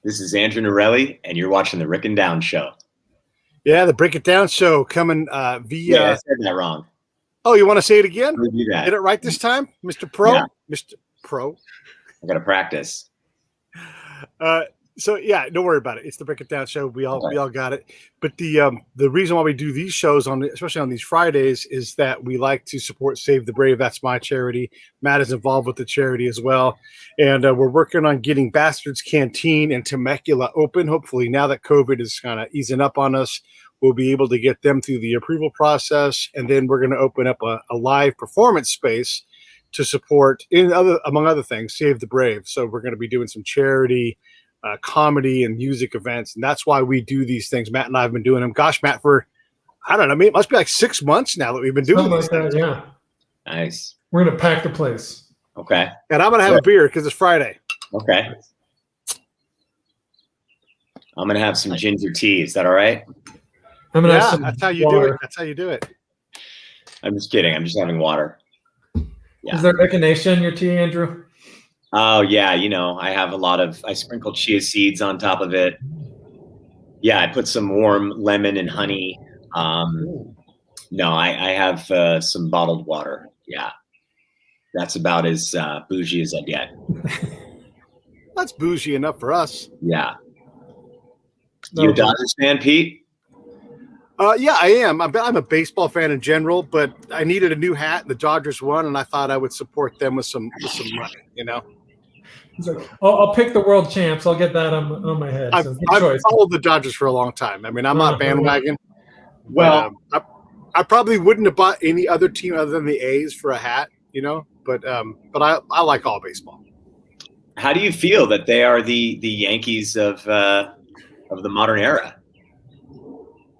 This is Andrew Norelli, and you're watching the Rick and Down Show. Yeah, the Break It Down Show coming via. Yeah, I said that wrong. Oh, you want to say it again? Do that. Did it right this time, Mr. Pro? Yeah. Mr. Pro. I got to practice. So yeah, don't worry about it. It's the Break It Down Show. We all got it. But the reason why we do these shows especially on these Fridays is that we like to support Save the Brave. That's my charity. Matt is involved with the charity as well, and we're working on getting Bastards Canteen and Temecula open. Hopefully, now that COVID is kind of easing up on us, we'll be able to get them through the approval process, and then we're going to open up a live performance space to support, among other things, Save the Brave. So we're going to be doing some charity. Comedy and music events, and that's why we do these things. Matt and I have been doing them. Gosh, Matt, for I don't know, it must be like 6 months now that we've been doing these things. Yeah, nice. We're gonna pack the place. Okay, and I'm gonna have a beer because it's Friday. Okay, I'm gonna have some ginger tea. Is that all right? I'm gonna have some that's how you water. do it. That's how you do it. I'm just kidding. I'm just having water. Yeah. Is there echinacea in your tea, Andrew? Oh yeah, I sprinkle chia seeds on top of it. Yeah, I put some warm lemon and honey. No, I have some bottled water. Yeah, that's about as bougie as I get. That's bougie enough for us. Yeah. You a Dodgers fan, Pete? Yeah, I am. I'm a baseball fan in general, but I needed a new hat, and the Dodgers won, and I thought I would support them with some money. He's like, I'll pick the world champs. I'll get that on my head. I've followed the Dodgers for a long time. I mean, I'm not bandwagon. Well, I probably wouldn't have bought any other team other than the A's for a hat, But I like all baseball. How do you feel that they are the Yankees of the modern era?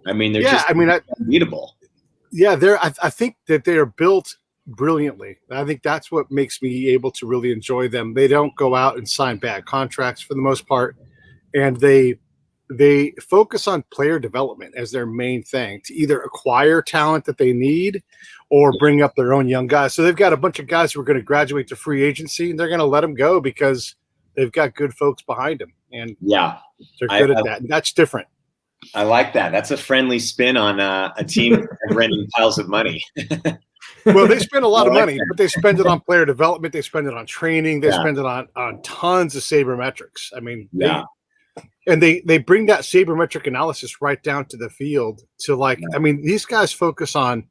I mean, they're just unbeatable. Yeah, I think that they are built brilliantly. I think that's what makes me able to really enjoy them. They don't go out and sign bad contracts for the most part, and they focus on player development as their main thing to either acquire talent that they need or bring up their own young guys. So they've got a bunch of guys who are going to graduate to free agency, and they're going to let them go because they've got good folks behind them, and they're good at that. And that's different. I like that. That's a friendly spin on a team renting piles of money. Well, they spend a lot of money, but they spend it on player development. They spend it on training. They spend it on tons of sabermetrics. I mean, they bring that sabermetric analysis right down to the field these guys focus on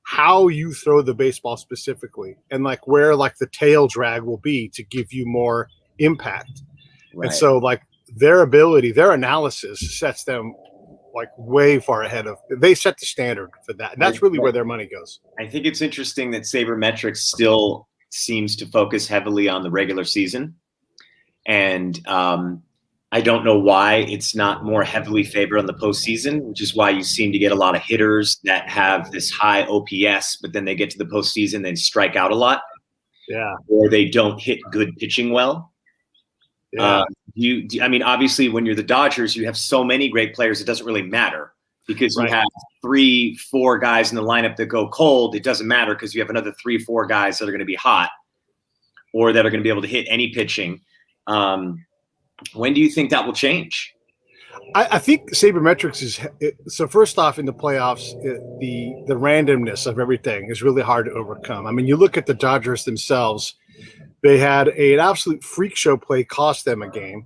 how you throw the baseball specifically and where the tail drag will be to give you more impact. Right. And so their analysis sets them way far ahead of. They set the standard for that, and that's really where their money goes. I think it's interesting that sabermetrics still seems to focus heavily on the regular season, and I don't know why it's not more heavily favored on the postseason, which is why you seem to get a lot of hitters that have this high OPS, but then they get to the postseason and strike out a lot. Yeah, or they don't hit good pitching well. Yeah. I mean, obviously, when you're the Dodgers, you have so many great players, it doesn't really matter because you have 3-4 guys in the lineup that go cold. It doesn't matter because you have another 3-4 guys that are going to be hot or that are going to be able to hit any pitching. When do you think that will change? I think sabermetrics is so. First off, in the playoffs, the randomness of everything is really hard to overcome. I mean, you look at the Dodgers themselves. They had an absolute freak show play cost them a game.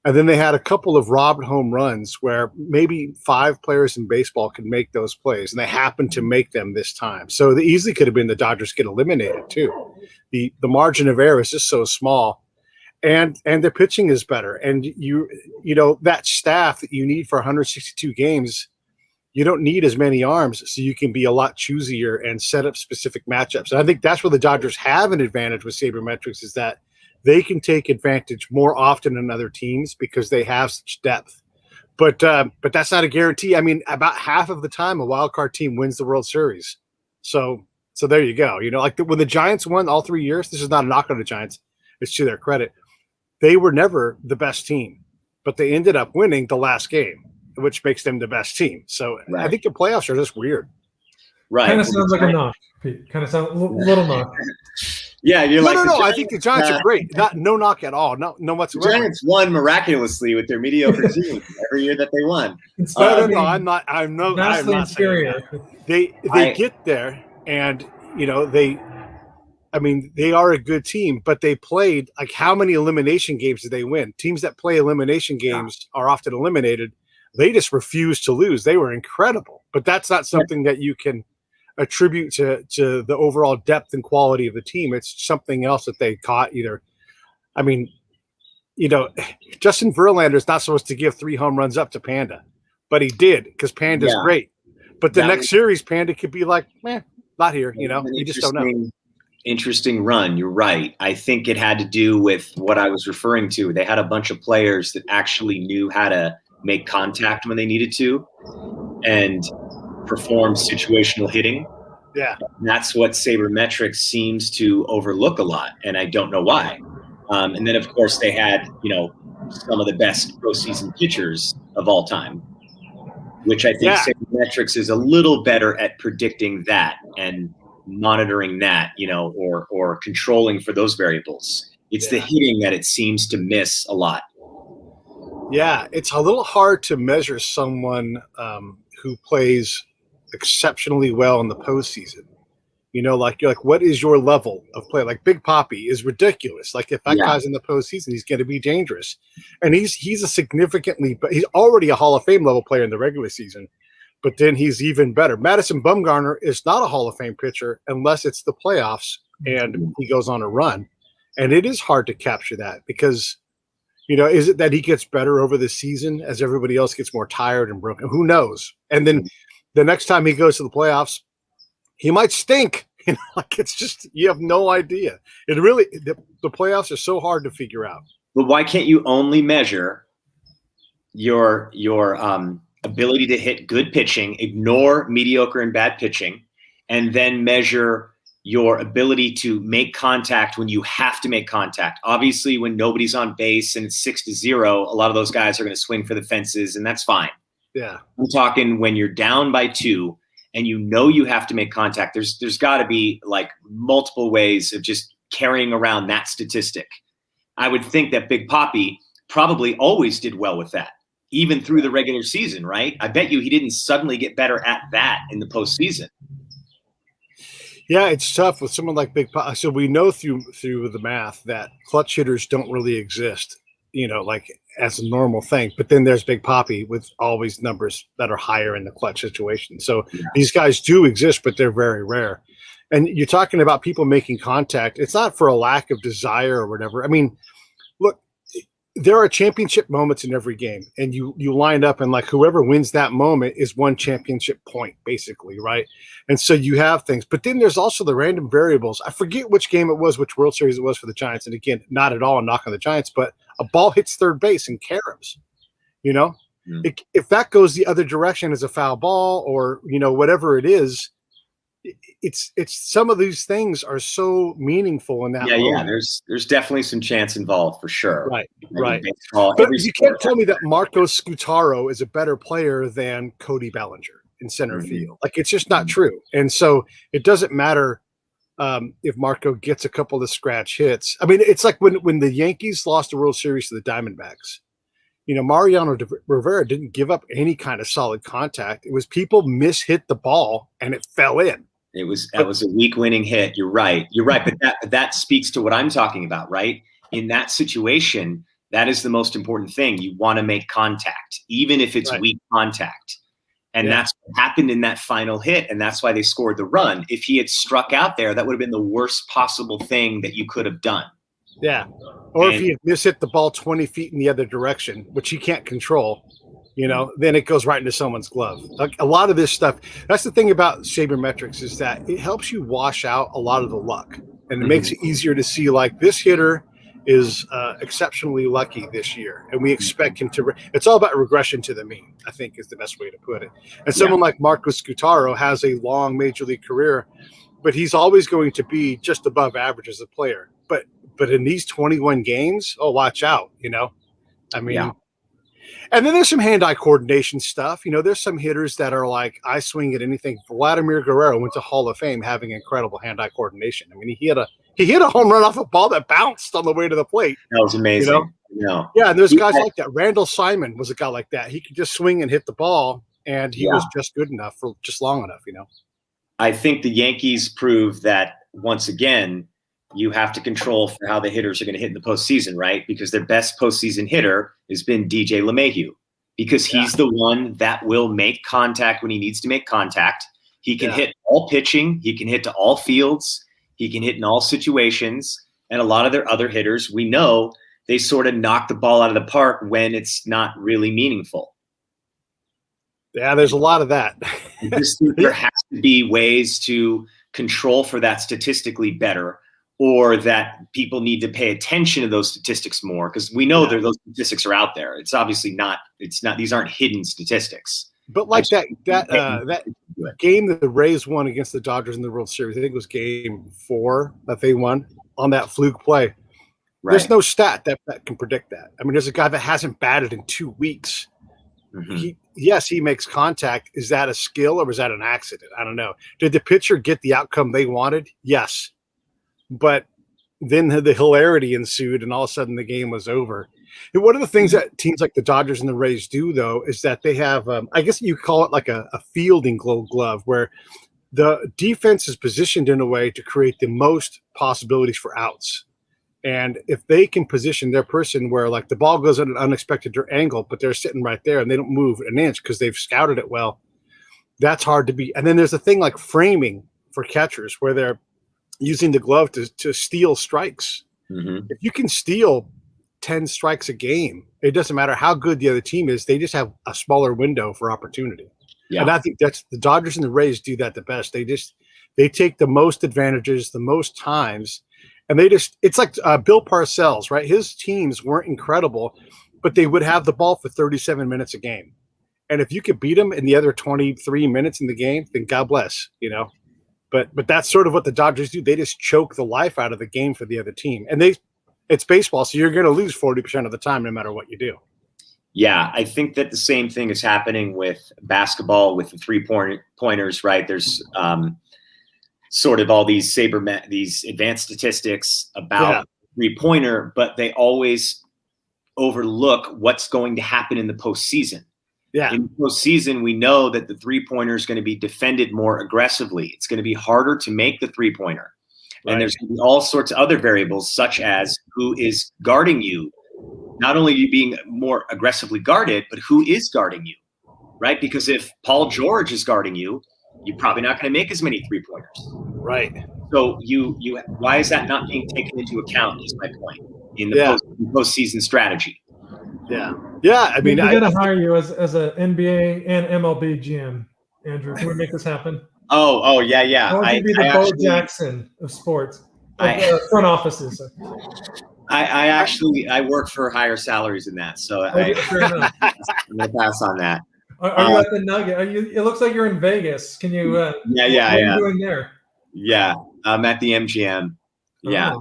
And then they had a couple of robbed home runs where maybe 5 players in baseball could make those plays, and they happened to make them this time. So they easily could have been the Dodgers get eliminated too. The margin of error is just so small, and their pitching is better. And you know that staff that you need for 162 games, you don't need as many arms, so you can be a lot choosier and set up specific matchups. And I think that's where the Dodgers have an advantage with sabermetrics is that they can take advantage more often than other teams because they have such depth. But that's not a guarantee. I mean, about half of the time, a wild card team wins the World Series. So there you go. You know, when the Giants won all 3 years, this is not a knock on the Giants. It's to their credit. They were never the best team, but they ended up winning the last game, which makes them the best team. So I think the playoffs are just weird. Right. Kind of sounds like a knock, Pete. Kind of sounds a little knock. Yeah, you're No, like no, the no. I Giants, think the Giants are great. No knock at all. No the whatsoever. Giants won miraculously with their mediocre team every year that they won. No. I'm not. I'm vastly not saying inferior. that. They get there, and they. I mean, they are a good team, but they played like how many elimination games did they win? Teams that play elimination games are often eliminated. They just refuse to lose. They were incredible, but that's not something that you can attribute to the overall depth and quality of the team. It's something else that they caught either. I mean, Justin Verlander is not supposed to give 3 home runs up to Panda, but he did because Panda's great. But the next series, Panda could be like, not here. You just don't know. Interesting run. You're right. I think it had to do with what I was referring to. They had a bunch of players that actually knew how to make contact when they needed to and perform situational hitting. Yeah. And that's what sabermetrics seems to overlook a lot, and I don't know why. And then, of course, they had, some of the best postseason pitchers of all time, which I think sabermetrics is a little better at predicting that and monitoring that, or controlling for those variables. It's the hitting that it seems to miss a lot. Yeah, it's a little hard to measure someone who plays exceptionally well in the postseason. You're like, what is your level of play? Like Big Papi is ridiculous. Like if that guy's in the postseason, he's going to be dangerous. And he's already a Hall of Fame level player in the regular season. But then he's even better. Madison Bumgarner is not a Hall of Fame pitcher unless it's the playoffs and he goes on a run. And it is hard to capture that because, is it that he gets better over the season as everybody else gets more tired and broken? Who knows? And then the next time he goes to the playoffs, he might stink. It's just, you have no idea. It really, the playoffs are so hard to figure out. But why can't you only measure your ability to hit good pitching, ignore mediocre and bad pitching, and then measure your ability to make contact when you have to make contact? Obviously, when nobody's on base and it's 6-0, a lot of those guys are going to swing for the fences, and that's fine. Yeah. I'm talking when you're down by 2 and you have to make contact. There's got to be like multiple ways of just carrying around that statistic. I would think that Big Papi probably always did well with that, even through the regular season, right? I bet you he didn't suddenly get better at that in the postseason. Yeah, it's tough with someone like Big Papi. So we know through the math that clutch hitters don't really exist, like as a normal thing. But then there's Big Papi with always numbers that are higher in the clutch situation. So these guys do exist, but they're very rare. And you're talking about people making contact. It's not for a lack of desire or whatever. I mean, look, there are championship moments in every game, and you line up and like whoever wins that moment is one championship point, basically, right? And so you have things, but then there's also the random variables. I forget which game it was, which World Series it was for the Giants. And again, not at all a knock on the Giants, but a ball hits third base and caroms, if that goes the other direction as a foul ball or, whatever it is, it's some of these things are so meaningful in that moment. Yeah, there's definitely some chance involved for sure. Right. But you can't tell me that Marco Scutaro is a better player than Cody Bellinger in center field. Like it's just not true. And so it doesn't matter if Marco gets a couple of scratch hits. I mean, it's like when the Yankees lost the World Series to the Diamondbacks. Mariano Rivera didn't give up any kind of solid contact. It was people mishit the ball and it fell in. That was a weak winning hit. You're right. But that speaks to what I'm talking about, right? In that situation, that is the most important thing. You want to make contact, even if it's weak contact. And that's what happened in that final hit. And that's why they scored the run. If he had struck out there, that would have been the worst possible thing that you could have done. Yeah. Or if he had mishit the ball 20 feet in the other direction, which he can't control, then it goes right into someone's glove. Like a lot of this stuff, that's the thing about sabermetrics is that it helps you wash out a lot of the luck. And it makes it easier to see like this hitter is exceptionally lucky this year. And we expect him to – it's all about regression to the mean, I think is the best way to put it. And someone like Marco Scutaro has a long major league career, but he's always going to be just above average as a player. But in these 21 games, watch out, I mean and then there's some hand-eye coordination stuff. There's some hitters that are like, I swing at anything. Vladimir Guerrero went to Hall of Fame having incredible hand-eye coordination. I mean, he He hit a home run off a ball that bounced on the way to the plate. That was amazing. No. Yeah, and there's guys like that. Randall Simon was a guy like that. He could just swing and hit the ball, and he was just good enough for just long enough, I think the Yankees prove that once again, you have to control for how the hitters are going to hit in the postseason, right? Because their best postseason hitter has been DJ LeMahieu, because he's the one that will make contact when he needs to make contact. He can hit all pitching. He can hit to all fields. He can hit in all situations. And a lot of their other hitters, we know they sort of knock the ball out of the park when it's not really meaningful. Yeah, there's a lot of that. There has to be ways to control for that statistically better, or that people need to pay attention to those statistics more, because we know that those statistics are out there. It's obviously not. It's not. These aren't hidden statistics. But like that game that the Rays won against the Dodgers in the World Series, I think it was Game 4 that they won on that fluke play. Right. There's no stat that can predict that. I mean, there's a guy that hasn't batted in 2 weeks. Mm-hmm. He makes contact. Is that a skill or is that an accident? I don't know. Did the pitcher get the outcome they wanted? Yes. But then the hilarity ensued, and all of a sudden the game was over. And one of the things that teams like the Dodgers and the Rays do, though, is that they have, I guess you call it like a fielding glove, where the defense is positioned in a way to create the most possibilities for outs. And if they can position their person where, like, the ball goes at an unexpected angle, but they're sitting right there and they don't move an inch because they've scouted it well, that's hard to beat. And then there's a thing like framing for catchers where they're using the glove to steal strikes. Mm-hmm. If you can steal 10 strikes a game, it doesn't matter how good the other team is. They just have a smaller window for opportunity. Yeah. And I think that's the Dodgers and the Rays do that the best. They take the most advantages, the most times, and it's like Bill Parcells, right? His teams weren't incredible, but they would have the ball for 37 minutes a game. And if you could beat them in the other 23 minutes in the game, then God bless, But that's sort of what the Dodgers do. They just choke the life out of the game for the other team. And it's baseball, so you're going to lose 40% of the time no matter what you do. Yeah, I think that the same thing is happening with basketball with the three-pointers, right? There's sort of all these these advanced statistics about three-pointer, but they always overlook what's going to happen in the postseason. Yeah. In the postseason, we know that the three-pointer is going to be defended more aggressively. It's going to be harder to make the three-pointer. Right. And there's going to be all sorts of other variables, such as who is guarding you. Not only are you being more aggressively guarded, but who is guarding you, right? Because if Paul George is guarding you, you're probably not going to make as many three-pointers. Right. So why is that not being taken into account is my point in the postseason strategy. Yeah. Yeah. I mean, we got to hire you as an NBA and MLB GM, Andrew. Can we make this happen? Oh, yeah. I want you to be the Bo Jackson of sports, front offices. I work for higher salaries than that, so I'm going to pass on that. Are you at the Nugget? It looks like you're in Vegas. Can you? What are you doing there? Yeah, I'm at the MGM. Yeah.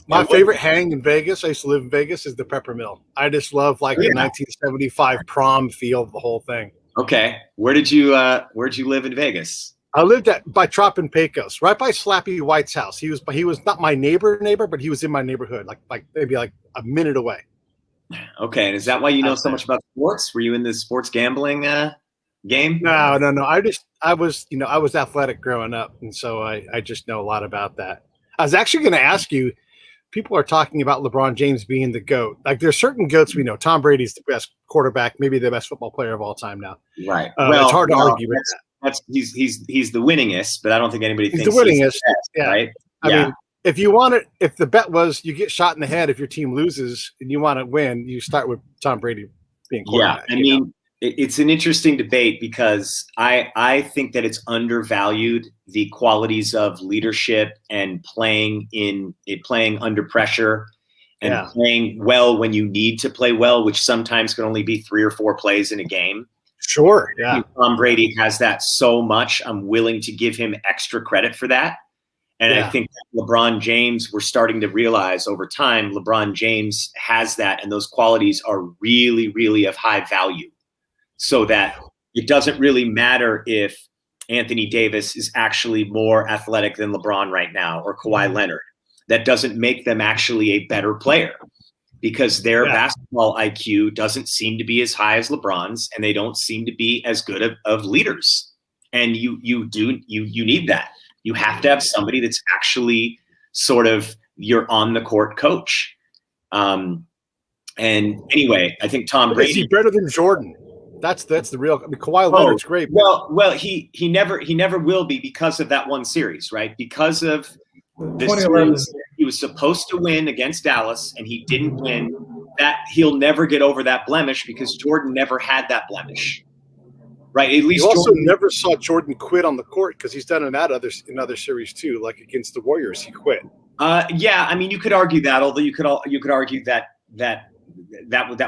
My favorite hang in Vegas, I used to live in Vegas, is the Peppermill. I just love the 1975 prom feel of the whole thing. Okay. Where'd you live in Vegas? I lived by Trop and Pecos, right by Slappy White's house. He was not my neighbor, but he was in my neighborhood, like maybe a minute away. Okay. And is that why you know so much about sports? Were you in the sports gambling game? No. I was athletic growing up, and so I just know a lot about that. I was actually going to ask you, people are talking about LeBron James being the GOAT. Like, there's certain GOATs we know. Tom Brady's the best quarterback, maybe the best football player of all time now. Right. It's hard to argue with that. He's the winningest, but I don't think anybody thinks he's the winningest. Best, right? I mean, if the bet was you get shot in the head if your team loses and you want to win, you start with Tom Brady being quarterback. Yeah, I mean, it's an interesting debate because I think that it's undervalued, the qualities of leadership and playing under pressure and playing well when you need to play well, which sometimes can only be 3 or 4 plays in a game. Sure. Yeah. Tom Brady has that so much. I'm willing to give him extra credit for that. And I think that LeBron James, we're starting to realize over time, LeBron James has that, and those qualities are really, really of high value. So that it doesn't really matter if Anthony Davis is actually more athletic than LeBron right now, or Kawhi Leonard. That doesn't make them actually a better player, because their basketball IQ doesn't seem to be as high as LeBron's, and they don't seem to be as good of leaders. And you need that. You have to have somebody that's actually sort of your on the court coach. And anyway, I think Tom Brady. Is he better than Jordan? That's the real. I mean, Kawhi Leonard's great. Well, he never will be, because of that one series, right? Because of the series he was supposed to win against Dallas, and he didn't win. That he'll never get over that blemish, because Jordan never had that blemish, right? At least you also Jordan never saw Jordan quit on the court, because he's done in other series too, like against the Warriors, he quit. Yeah, I mean, you could argue that, although you could argue that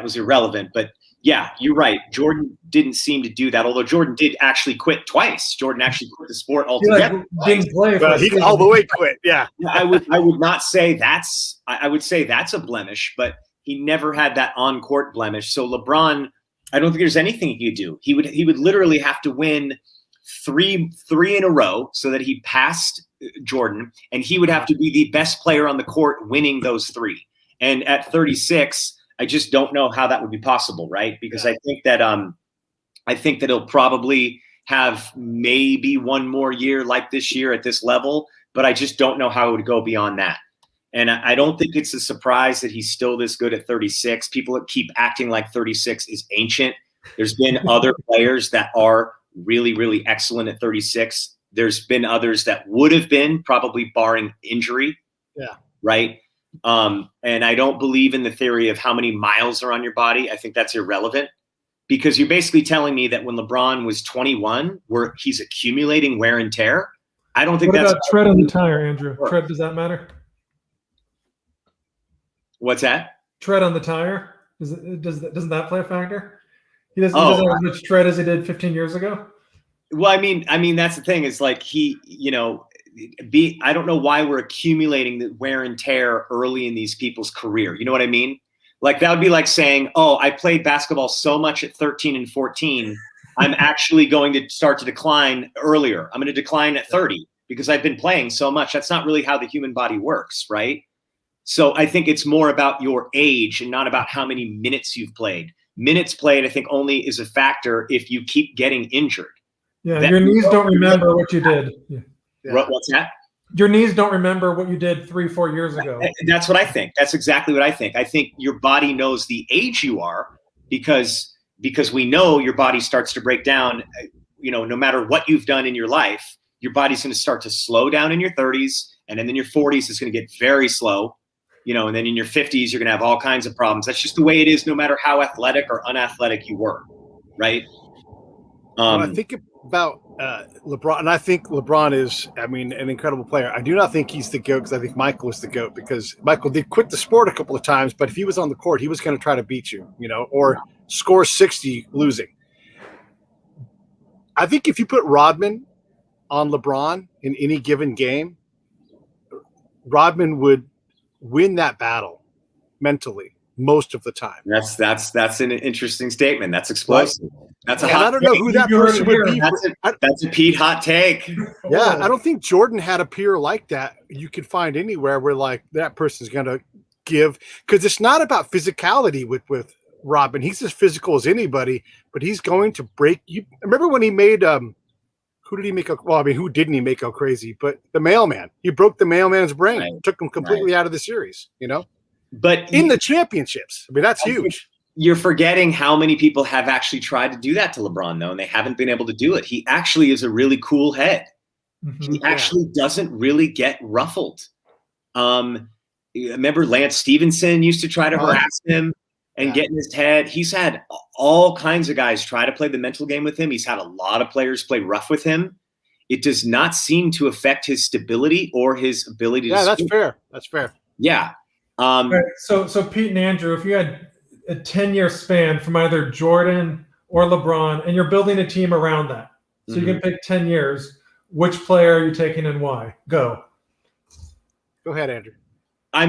was irrelevant. But yeah, you're right. Jordan didn't seem to do that, although Jordan did actually quit twice. Jordan actually quit the sport altogether. Didn't play, he all the way quit. Yeah. I would not say that's. I would say that's a blemish, but he never had that on court blemish. So LeBron, I don't think there's anything he could do. He would literally have to win three in a row so that he passed Jordan, and he would have to be the best player on the court winning those three. And at 36, I just don't know how that would be possible, right? Because I think that he'll probably have maybe one more year like this year at this level, but I just don't know how it would go beyond that. And I don't think it's a surprise that he's still this good at 36. People keep acting like 36 is ancient. There's been other players that are really, really excellent at 36. There's been others that would have been, probably barring injury. Yeah. Right. And I don't believe in the theory of how many miles are on your body. I think that's irrelevant, because you're basically telling me that when LeBron was 21, he's accumulating wear and tear. I don't think what that's about tread on the tire, Andrew. Tread, does that matter? What's that? Tread on the tire. Doesn't that play a factor? He doesn't have as much tread as he did 15 years ago. Well, I mean, that's the thing. Is like I don't know why we're accumulating the wear and tear early in these people's career. You know what I mean? Like, that would be like saying, oh, I played basketball so much at 13 and 14, I'm actually going to start to decline earlier. I'm going to decline at 30 because I've been playing so much. That's not really how the human body works, right? So I think it's more about your age and not about how many minutes you've played. Minutes played, I think, only is a factor if you keep getting injured. Yeah, your knees don't remember what you did. Yeah. What's that? Your knees don't remember what you did 3-4 years ago. That's what I think. That's exactly what I think. I think your body knows the age you are because we know your body starts to break down. No matter what you've done in your life, your body's going to start to slow down in your 30s, and then in your 40s, it's going to get very slow. And then in your 50s, you're going to have all kinds of problems. That's just the way it is, no matter how athletic or unathletic you were, right? When I think about LeBron, and I think LeBron is, an incredible player. I do not think he's the GOAT, because I think Michael is the GOAT, because Michael did quit the sport a couple of times, but if he was on the court, he was going to try to beat you, or score 60 losing. I think if you put Rodman on LeBron in any given game, Rodman would win that battle mentally most of the time. That's an interesting statement. That's explosive. That's a hot I don't know who that person would be. That's a Pete hot take. Yeah, I don't think Jordan had a peer like that you could find anywhere where like that person's going to give, because it's not about physicality with Rodman. He's as physical as anybody, but he's going to break you. Remember when he made who did he make? Who didn't he make go crazy? But the mailman. He broke the mailman's brain, took him completely out of the series. But in the championships, that's huge. You're forgetting how many people have actually tried to do that to LeBron, though, and they haven't been able to do it. He actually is a really cool head. Mm-hmm. He actually doesn't really get ruffled. Remember Lance Stevenson used to try to harass him and get in his head. He's had all kinds of guys try to play the mental game with him. He's had a lot of players play rough with him. It does not seem to affect his stability or his ability to that's fair. That's fair. Yeah. Right, so Pete and Andrew, if you had a 10-year span from either Jordan or LeBron, and you're building a team around that, so you can pick 10 years, which player are you taking and why? Go ahead, Andrew. I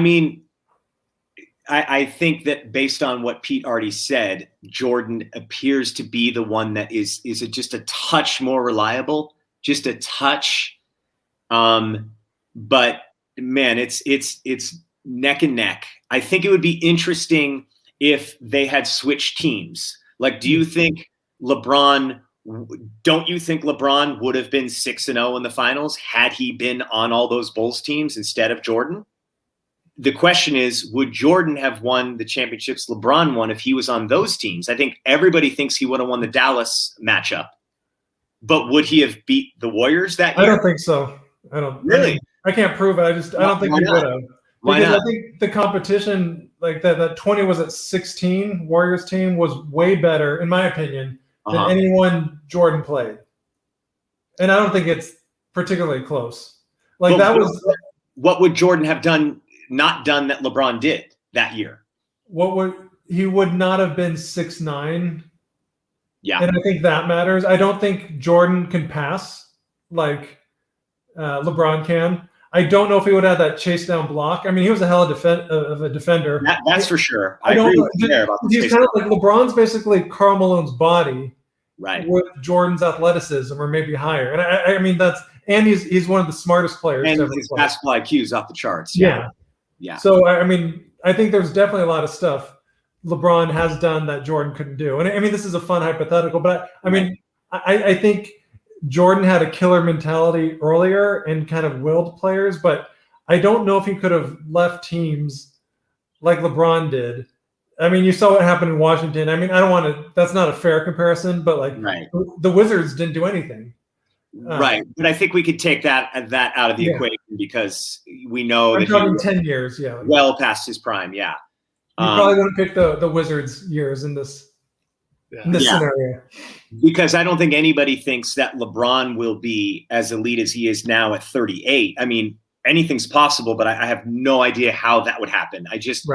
think that based on what Pete already said, Jordan appears to be the one that is just a touch more reliable. just a touch. But man, it's neck and neck. I think it would be interesting if they had switched teams. Like, don't you think LeBron would have been 6-0 in the finals had he been on all those Bulls teams instead of Jordan? The question is, would Jordan have won the championships LeBron won if he was on those teams? I think everybody thinks he would have won the Dallas matchup, but would he have beat the Warriors that year? I don't think so. I don't really. I can't prove it. I don't think he would have. Why because not? I think the competition, like that 20 was at 16 Warriors team, was way better, in my opinion, than anyone Jordan played. And I don't think it's particularly close. Like, but what would Jordan have not done that LeBron did that year? He would not have been 6'9". Yeah. And I think that matters. I don't think Jordan can pass like LeBron can. I don't know if he would have that chase down block. I mean, he was a hell of a defender. That's for sure. I agree with you there about he's kind of like LeBron's basically Karl Malone's body, right, with Jordan's athleticism or maybe higher. And I mean he's one of the smartest players. And his basketball IQ is off the charts. Yeah. Yeah. So I mean, I think there's definitely a lot of stuff LeBron has done that Jordan couldn't do. And I mean, this is a fun hypothetical, but I mean, I think Jordan had a killer mentality earlier and kind of willed players, but I don't know if he could have left teams like LeBron did. I mean, you saw what happened in Washington. I mean, I don't want to, that's not a fair comparison, but like the Wizards didn't do anything. Right. But I think we could take that out of the equation because we know that he 10 years. Yeah. Well past his prime. Yeah. You probably wouldn't pick the Wizards years in this scenario. Because I don't think anybody thinks that LeBron will be as elite as he is now at 38. I mean, anything's possible, but I have no idea how that would happen. I just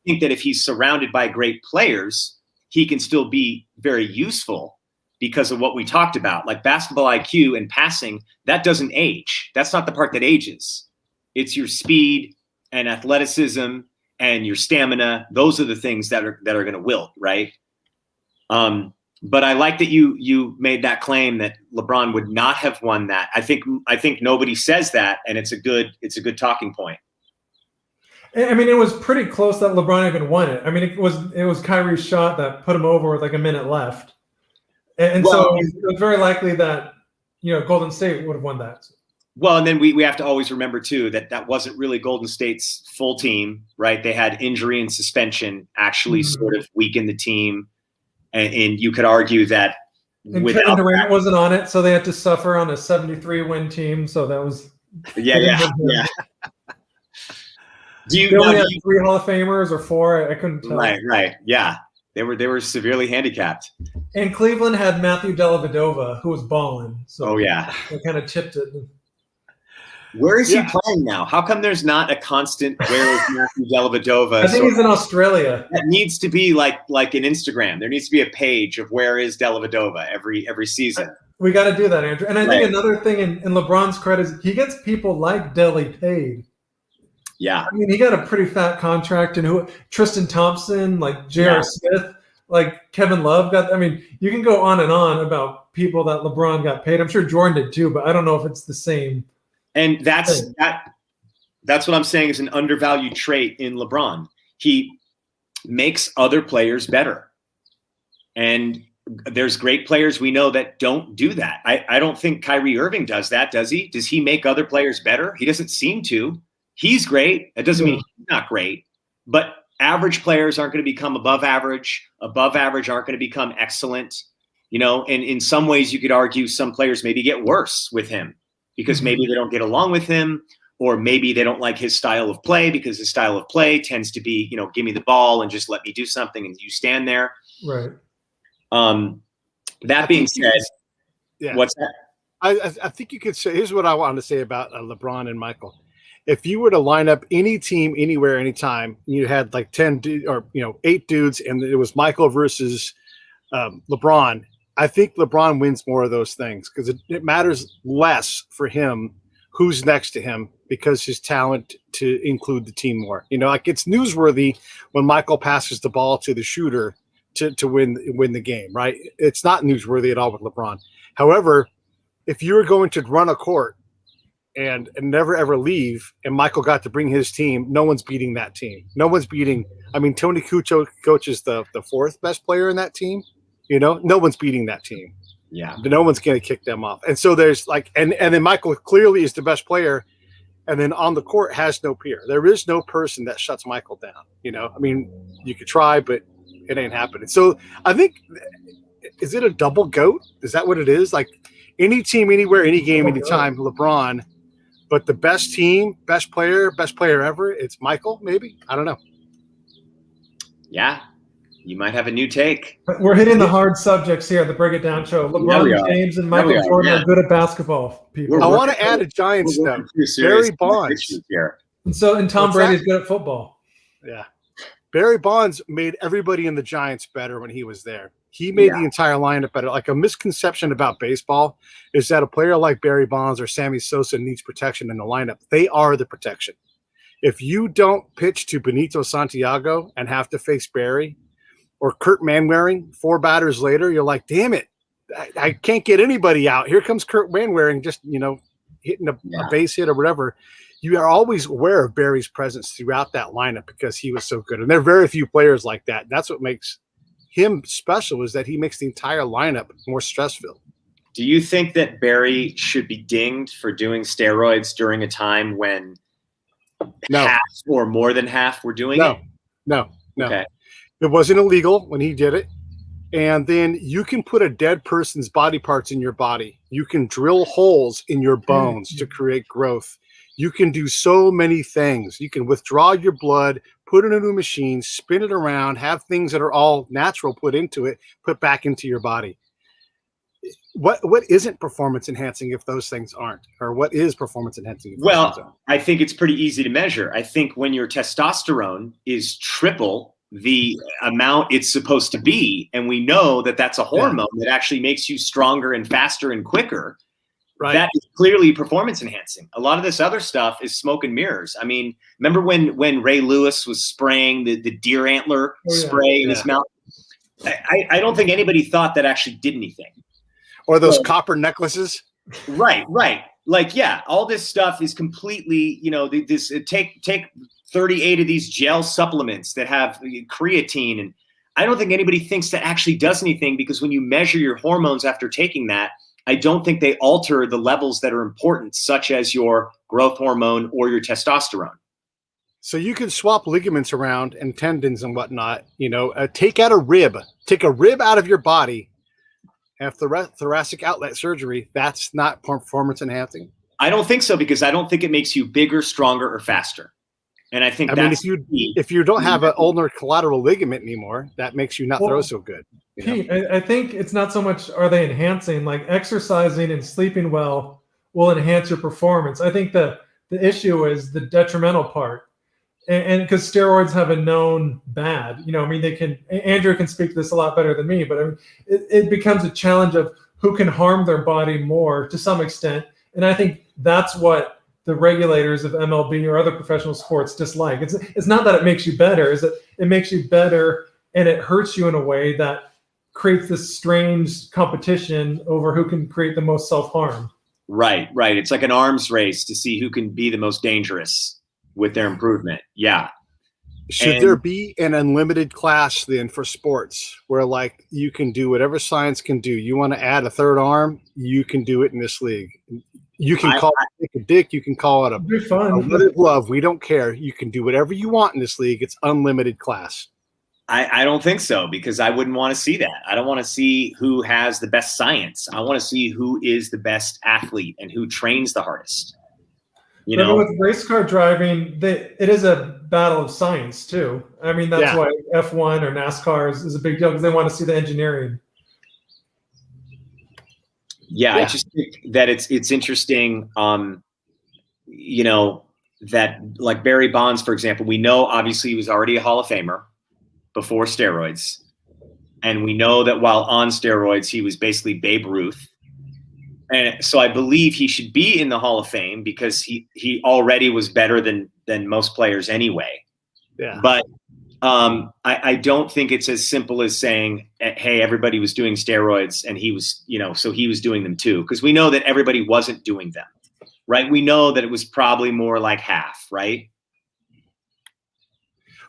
think that if he's surrounded by great players, he can still be very useful because of what we talked about. Like basketball IQ and passing, that doesn't age. That's not the part that ages. It's your speed and athleticism and your stamina. Those are the things that are going to wilt, right? But I like that you made that claim that LeBron would not have won that. I think nobody says that, and it's a good talking point. I mean, it was pretty close that LeBron even won it. I mean, it was Kyrie's shot that put him over with like a minute left, and so it was very likely that Golden State would have won that. Well, and then we have to always remember too that wasn't really Golden State's full team, right? They had injury and suspension actually sort of weakened the team. And you could argue that Kevin Durant wasn't on it, so they had to suffer on a 73-win team. So that was yeah. They only had 3 Hall of Famers or 4. I couldn't tell. Right, yeah. They were severely handicapped. And Cleveland had Matthew Dellavedova, who was balling. So they kind of tipped it. Where is he playing now? How come there's not a constant where is Matthew Dellavedova? I think he's in Australia. That needs to be like an Instagram. There needs to be a page of where is Dellavedova every season. We got to do that, Andrew. And I think another thing in LeBron's credit is he gets people like Delly paid. Yeah. I mean, he got a pretty fat contract, and Tristan Thompson, like J.R. Smith, like Kevin Love got. I mean, you can go on and on about people that LeBron got paid. I'm sure Jordan did too, but I don't know if it's the same. And that's what I'm saying is an undervalued trait in LeBron. He makes other players better. And there's great players we know that don't do that. I don't think Kyrie Irving does that, does he? Does he make other players better? He doesn't seem to. He's great. That doesn't mean he's not great. But average players aren't going to become above average. Above average aren't going to become excellent. And in some ways you could argue some players maybe get worse with him. Because maybe they don't get along with him, or maybe they don't like his style of play because his style of play tends to be, give me the ball and just let me do something and you stand there. Right. That being said, what's that? I think you could say, here's what I wanted to say about LeBron and Michael. If you were to line up any team, anywhere, anytime, you had like 10 or 8 dudes and it was Michael versus LeBron, I think LeBron wins more of those things because it matters less for him who's next to him because his talent to include the team more. Like it's newsworthy when Michael passes the ball to the shooter to win the game, right? It's not newsworthy at all with LeBron. However, if you were going to run a court and never ever leave, and Michael got to bring his team, no one's beating that team. No one's beating. I mean, Tony Kukoc is the fourth best player in that team. No one's beating that team. Yeah, no one's going to kick them off. And so there's like, and then Michael clearly is the best player, and then on the court has no peer. There is no person that shuts Michael down. I mean, you could try, but it ain't happening. So I think, is it a double GOAT? Is that what it is? Like any team, anywhere, any game, anytime, LeBron. But the best team, best player ever, it's Michael, maybe? I don't know. Yeah, you might have a new take. We're hitting the hard subjects here, the Break It Down show. LeBron James and Michael Jordan are good at basketball, people. I want to add a Giants note. Barry Bonds. And Tom Brady's good at football. Yeah. Barry Bonds made everybody in the Giants better when he was there. He made the entire lineup better. Like a misconception about baseball is that a player like Barry Bonds or Sammy Sosa needs protection in the lineup. They are the protection. If you don't pitch to Benito Santiago and have to face Barry or Kurt Manwaring 4 batters later, you're like, damn it, I can't get anybody out. Here comes Kurt Manwaring just, hitting a base hit or whatever. You are always aware of Barry's presence throughout that lineup because he was so good. And there are very few players like that. That's what makes him special, is that he makes the entire lineup more stress-filled. Do you think that Barry should be dinged for doing steroids during a time when half or more than half were doing it? No. Okay. It wasn't illegal when he did it. And then you can put a dead person's body parts in your body. You can drill holes in your bones to create growth. You can do so many things. You can withdraw your blood, put it into a machine, spin it around, have things that are all natural put into it, put back into your body. What isn't performance enhancing if those things aren't? Or what is performance enhancing? Well, I think it's pretty easy to measure. I think when your testosterone is triple the amount it's supposed to be, and we know that that's a hormone that actually makes you stronger and faster and quicker, right? That is clearly performance enhancing. A lot of this other stuff is smoke and mirrors. I mean, remember when Ray Lewis was spraying the deer antler spray in his mouth? I don't think anybody thought that actually did anything. Or those copper necklaces. Right. Like, all this stuff is completely, take 38 of these gel supplements that have creatine. And I don't think anybody thinks that actually does anything, because when you measure your hormones after taking that, I don't think they alter the levels that are important, such as your growth hormone or your testosterone. So you can swap ligaments around and tendons and whatnot, take out a rib, take a rib out of your body, have thoracic outlet surgery. That's not performance enhancing. I don't think so, because I don't think it makes you bigger, stronger, or faster. And I think if you don't have an ulnar collateral ligament anymore, that makes you not throw so good. Pete, I think it's not so much are they enhancing, like exercising and sleeping well will enhance your performance. I think the issue is the detrimental part. And because steroids have a known bad, Andrew can speak to this a lot better than me, but it becomes a challenge of who can harm their body more to some extent. And I think that's what the regulators of MLB or other professional sports dislike. It's not that it makes you better, is that it makes you better and it hurts you in a way that creates this strange competition over who can create the most self-harm. Right. It's like an arms race to see who can be the most dangerous with their improvement. Yeah. Should there be an unlimited class then for sports where like you can do whatever science can do? You want to add a third arm, you can do it in this league. You can call it a dick. You can call it a unlimited love. We don't care. You can do whatever you want in this league. It's unlimited class. I don't think so, because I wouldn't want to see that. I don't want to see who has the best science. I want to see who is the best athlete and who trains the hardest. With race car driving, it is a battle of science too. I mean, that's why F1 or NASCAR is a big deal, because they want to see the engineering. Yeah, I just think that it's interesting, that like Barry Bonds, for example, we know obviously he was already a Hall of Famer before steroids. And we know that while on steroids, he was basically Babe Ruth. And so I believe he should be in the Hall of Fame because he already was better than most players anyway. Yeah. But I don't think it's as simple as saying, hey, everybody was doing steroids and he was, so he was doing them too. Because we know that everybody wasn't doing them, right? We know that it was probably more like half, right?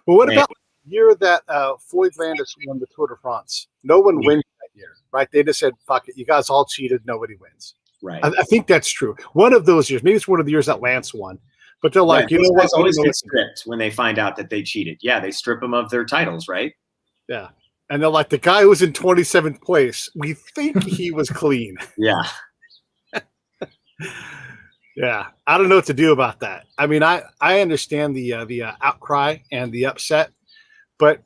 Well, what about the year that Floyd Landis won the Tour de France? No one wins that year, right? They just said, fuck it, you guys all cheated, nobody wins. Right. I think that's true. One of those years, maybe it's one of the years that Lance won, but they're like, you know what? Always get stripped when they find out that they cheated. Yeah, they strip them of their titles, right? Yeah. And they're like, the guy who was in 27th place, we think he was clean. Yeah. Yeah. I don't know what to do about that. I mean, I understand the outcry and the upset, but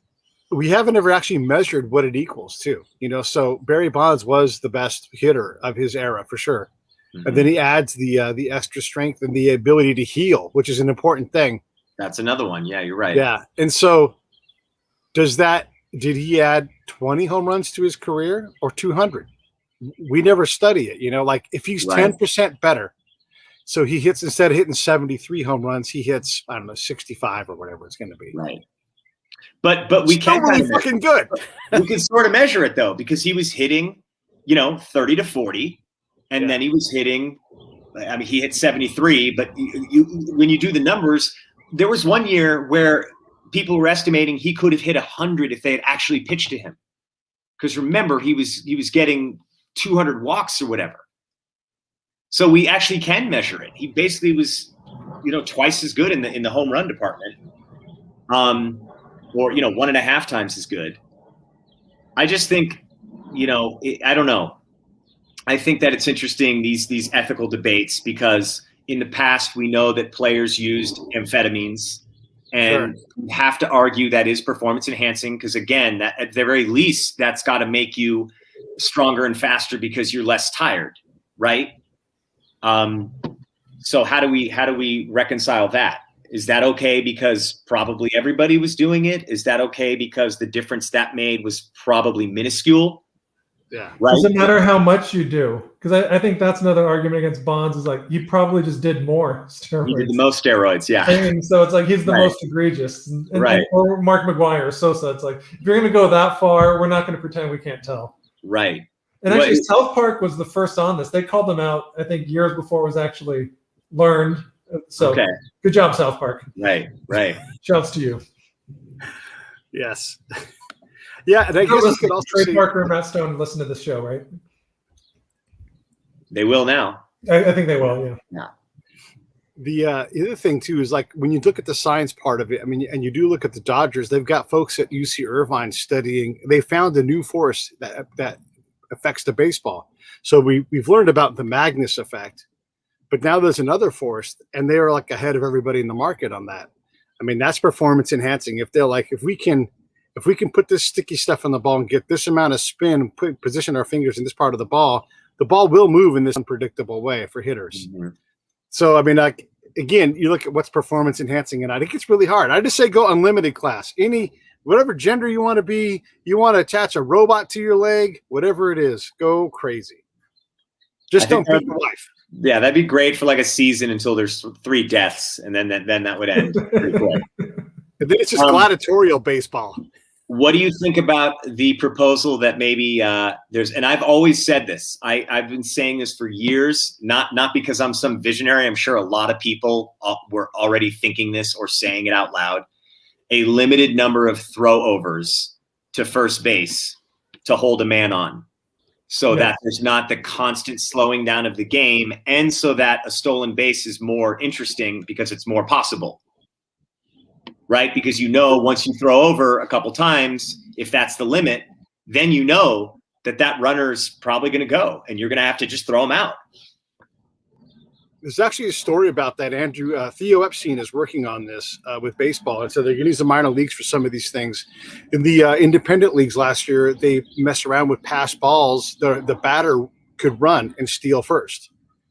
we haven't ever actually measured what it equals to, so Barry Bonds was the best hitter of his era for sure. Mm-hmm. And then he adds the extra strength and the ability to heal, which is an important thing. That's another one. Yeah, you're right. Yeah. And so did he add 20 home runs to his career or 200? We never study it, like if he's 10% better, so he hits, instead of hitting 73 home runs, he hits, 65 or whatever it's going to be. Right. But we can't really fucking good. We can sort of measure it though, because he was hitting, 30 to 40, and then he was hitting. I mean, he hit 73. But when you do the numbers, there was one year where people were estimating he could have hit 100 if they had actually pitched to him. Because remember, he was getting 200 walks or whatever. So we actually can measure it. He basically was, twice as good in the home run department. Or 1.5 times as good. I just think, I don't know. I think that it's interesting, these ethical debates, because in the past we know that players used amphetamines, and you have to argue that is performance enhancing, because again, that at the very least, that's got to make you stronger and faster because you're less tired, right? So how do we reconcile that? Is that okay because probably everybody was doing it? Is that okay because the difference that made was probably minuscule? Yeah. Right? Doesn't matter how much you do. Because I think that's another argument against Bonds, is like, you probably just did more steroids. He did the most steroids, yeah. And so it's like he's the most egregious. And, or Mark McGwire or Sosa. It's like, if you're going to go that far, we're not going to pretend we can't tell. Right. And actually, South Park was the first on this. They called them out, I think, years before it was actually learned. So good job, South Park. Right. Shouts to you. Yes. Yeah, and I guess you could also Trey Parker and Matt Stone listen to this show, right? They will now. I think they will, yeah. The other thing, too, is like when you look at the science part of it, I mean, and you do look at the Dodgers, they've got folks at UC Irvine studying. They found a new force that affects the baseball. So we've learned about the Magnus effect. But now there's another force, and they are like ahead of everybody in the market on that. I mean, that's performance enhancing. If they're like, if we can put this sticky stuff on the ball and get this amount of spin, position our fingers in this part of the ball will move in this unpredictable way for hitters. Mm-hmm. So, I mean, like, again, you look at what's performance enhancing, and I think it's really hard. I just say go unlimited class. Whatever gender you want to be, you want to attach a robot to your leg, whatever it is, go crazy. Just don't beat your wife. Yeah, that'd be great for like a season until there's 3 deaths, and then that would end pretty quick. And then it's just gladiatorial baseball. What do you think about the proposal that maybe there's? And I've always said this. I've been saying this for years, not because I'm some visionary. I'm sure a lot of people were already thinking this or saying it out loud. A limited number of throwovers to first base to hold a man on, so that there's not the constant slowing down of the game, and so that a stolen base is more interesting because it's more possible, right? Because once you throw over a couple times, if that's the limit, then that runner's probably going to go, and you're going to have to just throw him out. There's actually a story about that. Andrew, Theo Epstein is working on this with baseball. And so they're going to use the minor leagues for some of these things. In the independent leagues last year, they messed around with pass balls. The batter could run and steal first.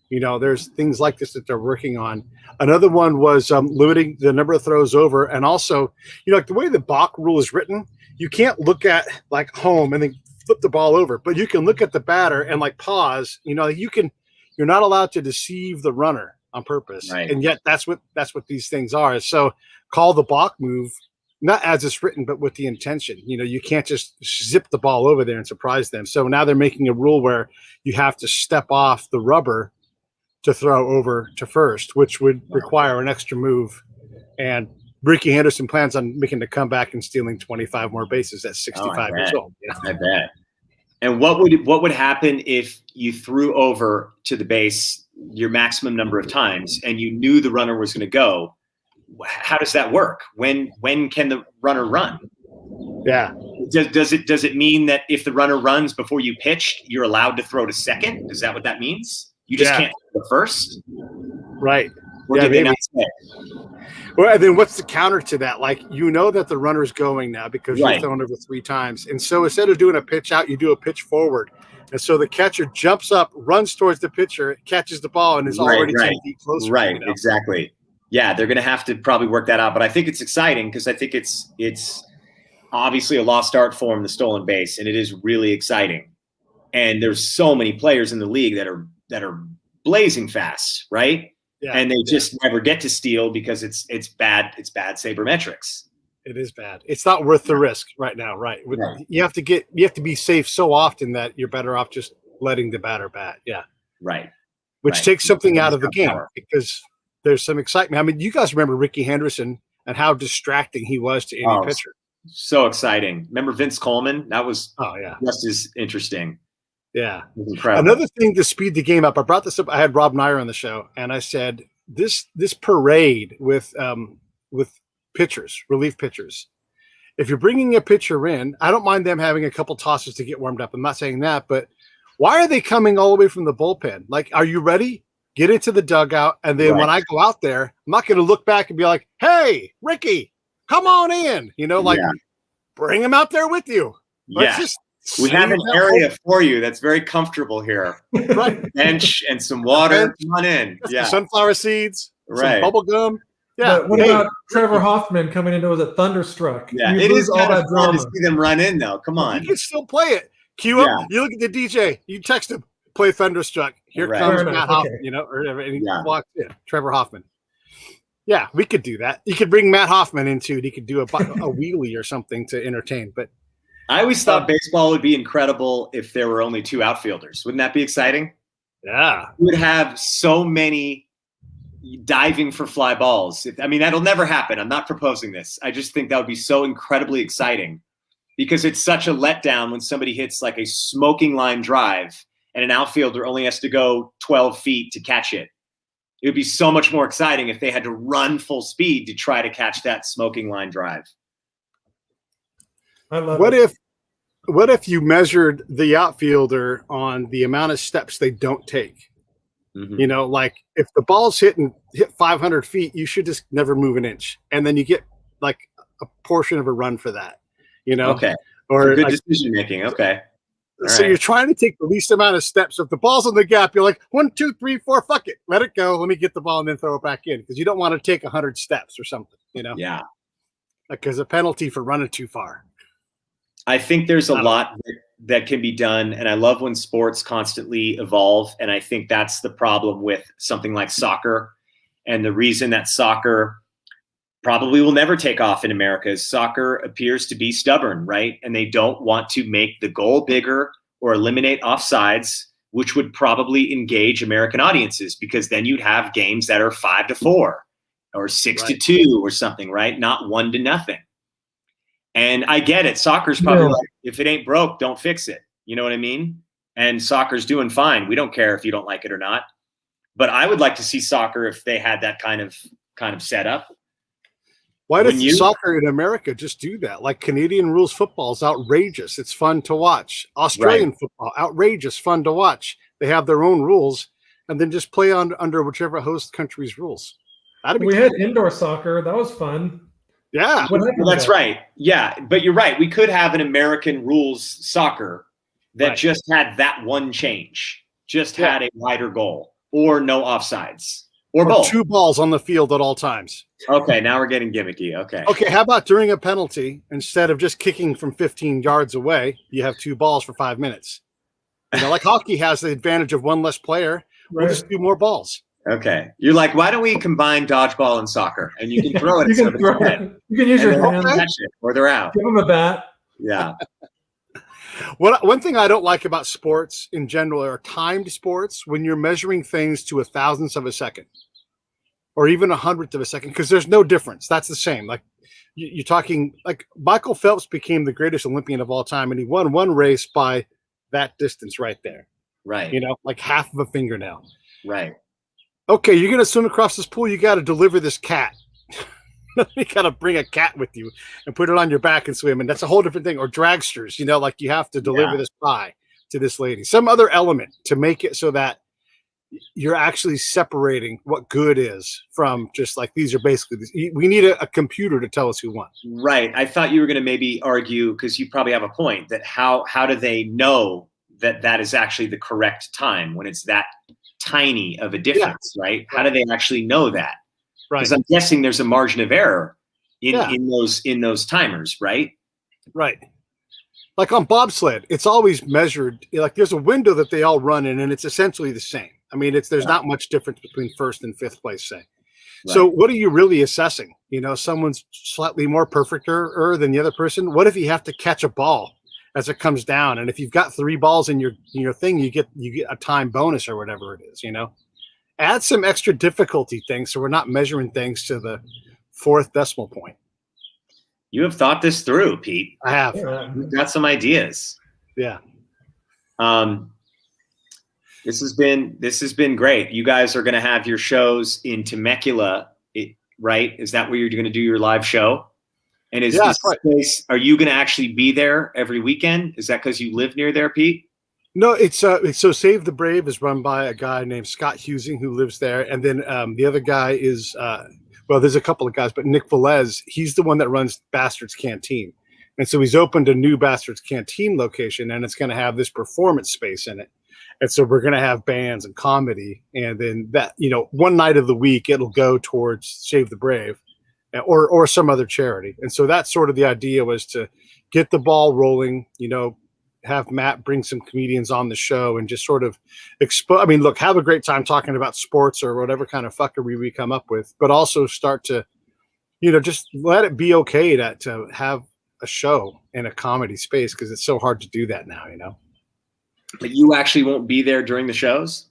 There's things like this that they're working on. Another one was limiting the number of throws over. And also, like the way the balk rule is written, you can't look at like home and then flip the ball over, but you can look at the batter and like pause. You're not allowed to deceive the runner on purpose. Right. And yet that's what these things are. So call the balk move not as it's written, but with the intention. You can't just zip the ball over there and surprise them. So now they're making a rule where you have to step off the rubber to throw over to first, which would require an extra move. And Ricky Henderson plans on making the comeback and stealing 25 more bases at 65 years old. I bet. And what would happen if you threw over to the base your maximum number of times and you knew the runner was going to go? How does that work? When can the runner run? Yeah. Does it mean that if the runner runs before you pitched, you're allowed to throw to second? Is that what that means? You just can't throw to first? Right. Or did they not say? Well, and then what's the counter to that? Like, that the runner's going now because you're throwing over 3 times. And so instead of doing a pitch out, you do a pitch forward. And so the catcher jumps up, runs towards the pitcher, catches the ball, and is already 10 feet closer. Right, exactly. Yeah, they're going to have to probably work that out. But I think it's exciting because I think it's obviously a lost art form, the stolen base, and it is really exciting. And there's so many players in the league that are blazing fast, right? Yeah, and they just never get to steal because it's bad sabermetrics. It is bad. It's not worth the risk right now, right? You have to be safe so often that you're better off just letting the batter bat. Yeah. Right. Which takes something out of the game because there's some excitement. I mean, you guys remember Ricky Henderson and how distracting he was to any pitcher. So exciting. Remember Vince Coleman? That was just as interesting. Yeah. Incredible. Another thing to speed the game up, I brought this up. I had Rob Nair on the show, and I said this parade with pitchers, relief pitchers. If you're bringing a pitcher in, I don't mind them having a couple tosses to get warmed up. I'm not saying that, but why are they coming all the way from the bullpen? Like, are you ready? Get into the dugout, and then when I go out there, I'm not going to look back and be like, "Hey, Ricky, come on in." Bring him out there with you. We have an area for you that's very comfortable here. Right. Bench and some water. Come on in. Yeah. Sunflower seeds. Some bubble gum. Yeah. But what about Trevor Hoffman coming into it Thunderstruck? Yeah. It is all that fun to see them run in, though. Come on. You can still play it. Cue up. You look at the DJ. You text him. Play Thunderstruck. Here comes Matt Hoffman. Or whatever. And he walks in. Trevor Hoffman. Yeah, we could do that. You could bring Matt Hoffman into it. He could do a wheelie or something to entertain. But I always thought baseball would be incredible if there were only 2 outfielders. Wouldn't that be exciting? Yeah. You would have so many diving for fly balls. That'll never happen. I'm not proposing this. I just think that would be so incredibly exciting because it's such a letdown when somebody hits like a smoking line drive and an outfielder only has to go 12 feet to catch it. It would be so much more exciting if they had to run full speed to try to catch that smoking line drive. I love what if you measured the outfielder on the amount of steps they don't take? Mm-hmm. Like if the ball's hit 500 feet, you should just never move an inch. And then you get like a portion of a run for that, Okay. Or good decision making. Okay. So you're trying to take the least amount of steps. So if the ball's in the gap, you're like 1, 2, 3, 4, fuck it. Let it go. Let me get the ball and then throw it back in. Because you don't want to take 100 steps or something, Yeah. Like there's a penalty for running too far. I think there's a lot that can be done. And I love when sports constantly evolve. And I think that's the problem with something like soccer. And the reason that soccer probably will never take off in America is soccer appears to be stubborn, right? And they don't want to make the goal bigger or eliminate offsides, which would probably engage American audiences because then you'd have games that are 5-4 or 6-2 or something, right? Not 1-0. And I get it. Soccer's probably like, if it ain't broke, don't fix it. You know what I mean? And soccer's doing fine. We don't care if you don't like it or not. But I would like to see soccer if they had that kind of setup. Why does soccer in America just do that? Like Canadian rules football is outrageous. It's fun to watch. Australian football, outrageous, fun to watch. They have their own rules and then just play under whichever host country's rules. We had indoor soccer. That was fun. Yeah. Well, that's right. Yeah. But you're right. We could have an American rules soccer that just had that one change, just had a wider goal or no offsides. Or both. 2 balls on the field at all times. Okay, now we're getting gimmicky. Okay, how about during a penalty, instead of just kicking from 15 yards away, you have 2 balls for 5 minutes? Like hockey has the advantage of 1 less player. We'll just do more balls. Okay. You're like, why don't we combine dodgeball and soccer? And you can throw it You at can somebody's throw head. it. You can use And your they'll hands. catch it, or they're out. Give them a bat. Yeah. One thing I don't like about sports in general are timed sports when you're measuring things to a thousandth of a second or even a hundredth of a second, because there's no difference. That's the same. Like you're talking like Michael Phelps became the greatest Olympian of all time, and he won one race by that distance right there. Right. You know, like half of a fingernail. Right. Okay, you're going to swim across this pool. You got to deliver this cat. You got to bring a cat with you and put it on your back and swim. And that's a whole different thing. Or dragsters, you know, like you have to deliver this pie to this lady. Some other element to make it so that you're actually separating what good is from just like, these are basically, we need a computer to tell us who won. Right. I thought you were going to maybe argue, because you probably have a point, that how do they know that that is actually the correct time when it's that tiny of a difference, right? How do they actually know that? Right. Because I'm guessing there's a margin of error in those timers, right? Right. Like on bobsled, it's always measured. Like there's a window that they all run in, and it's essentially the same. I mean, there's not much difference between first and fifth place, say. Right. So what are you really assessing? You know, someone's slightly more perfecter than the other person. What if you have to catch a ball as it comes down? And if you've got 3 balls in your thing, you get a time bonus or whatever it is, you know? Add some extra difficulty things so we're not measuring things to the 4th decimal point. You have thought this through, Pete. I have. You've got some ideas. Yeah. This has been great. You guys are going to have your shows in Temecula, right? Is that where you're going to do your live show? And is this place, are you going to actually be there every weekend? Is that because you live near there, Pete? No, it's so Save the Brave is run by a guy named Scott Husing who lives there, and then the other guy is well, there's a couple of guys, but Nick Velez, he's the one that runs Bastards Canteen, and so he's opened a new Bastards Canteen location, and it's going to have this performance space in it, and so we're going to have bands and comedy, and then that, you know, one night of the week it'll go towards Save the Brave, or some other charity, and so that's sort of the idea, was to get the ball rolling, you know. Have Matt bring some comedians on the show and just sort of expose. I mean, look, have a great time talking about sports or whatever kind of fuckery we come up with, but also start to, you know, just let it be okay to have a show in a comedy space, because it's so hard to do that now, you know. But you actually won't be there during the shows?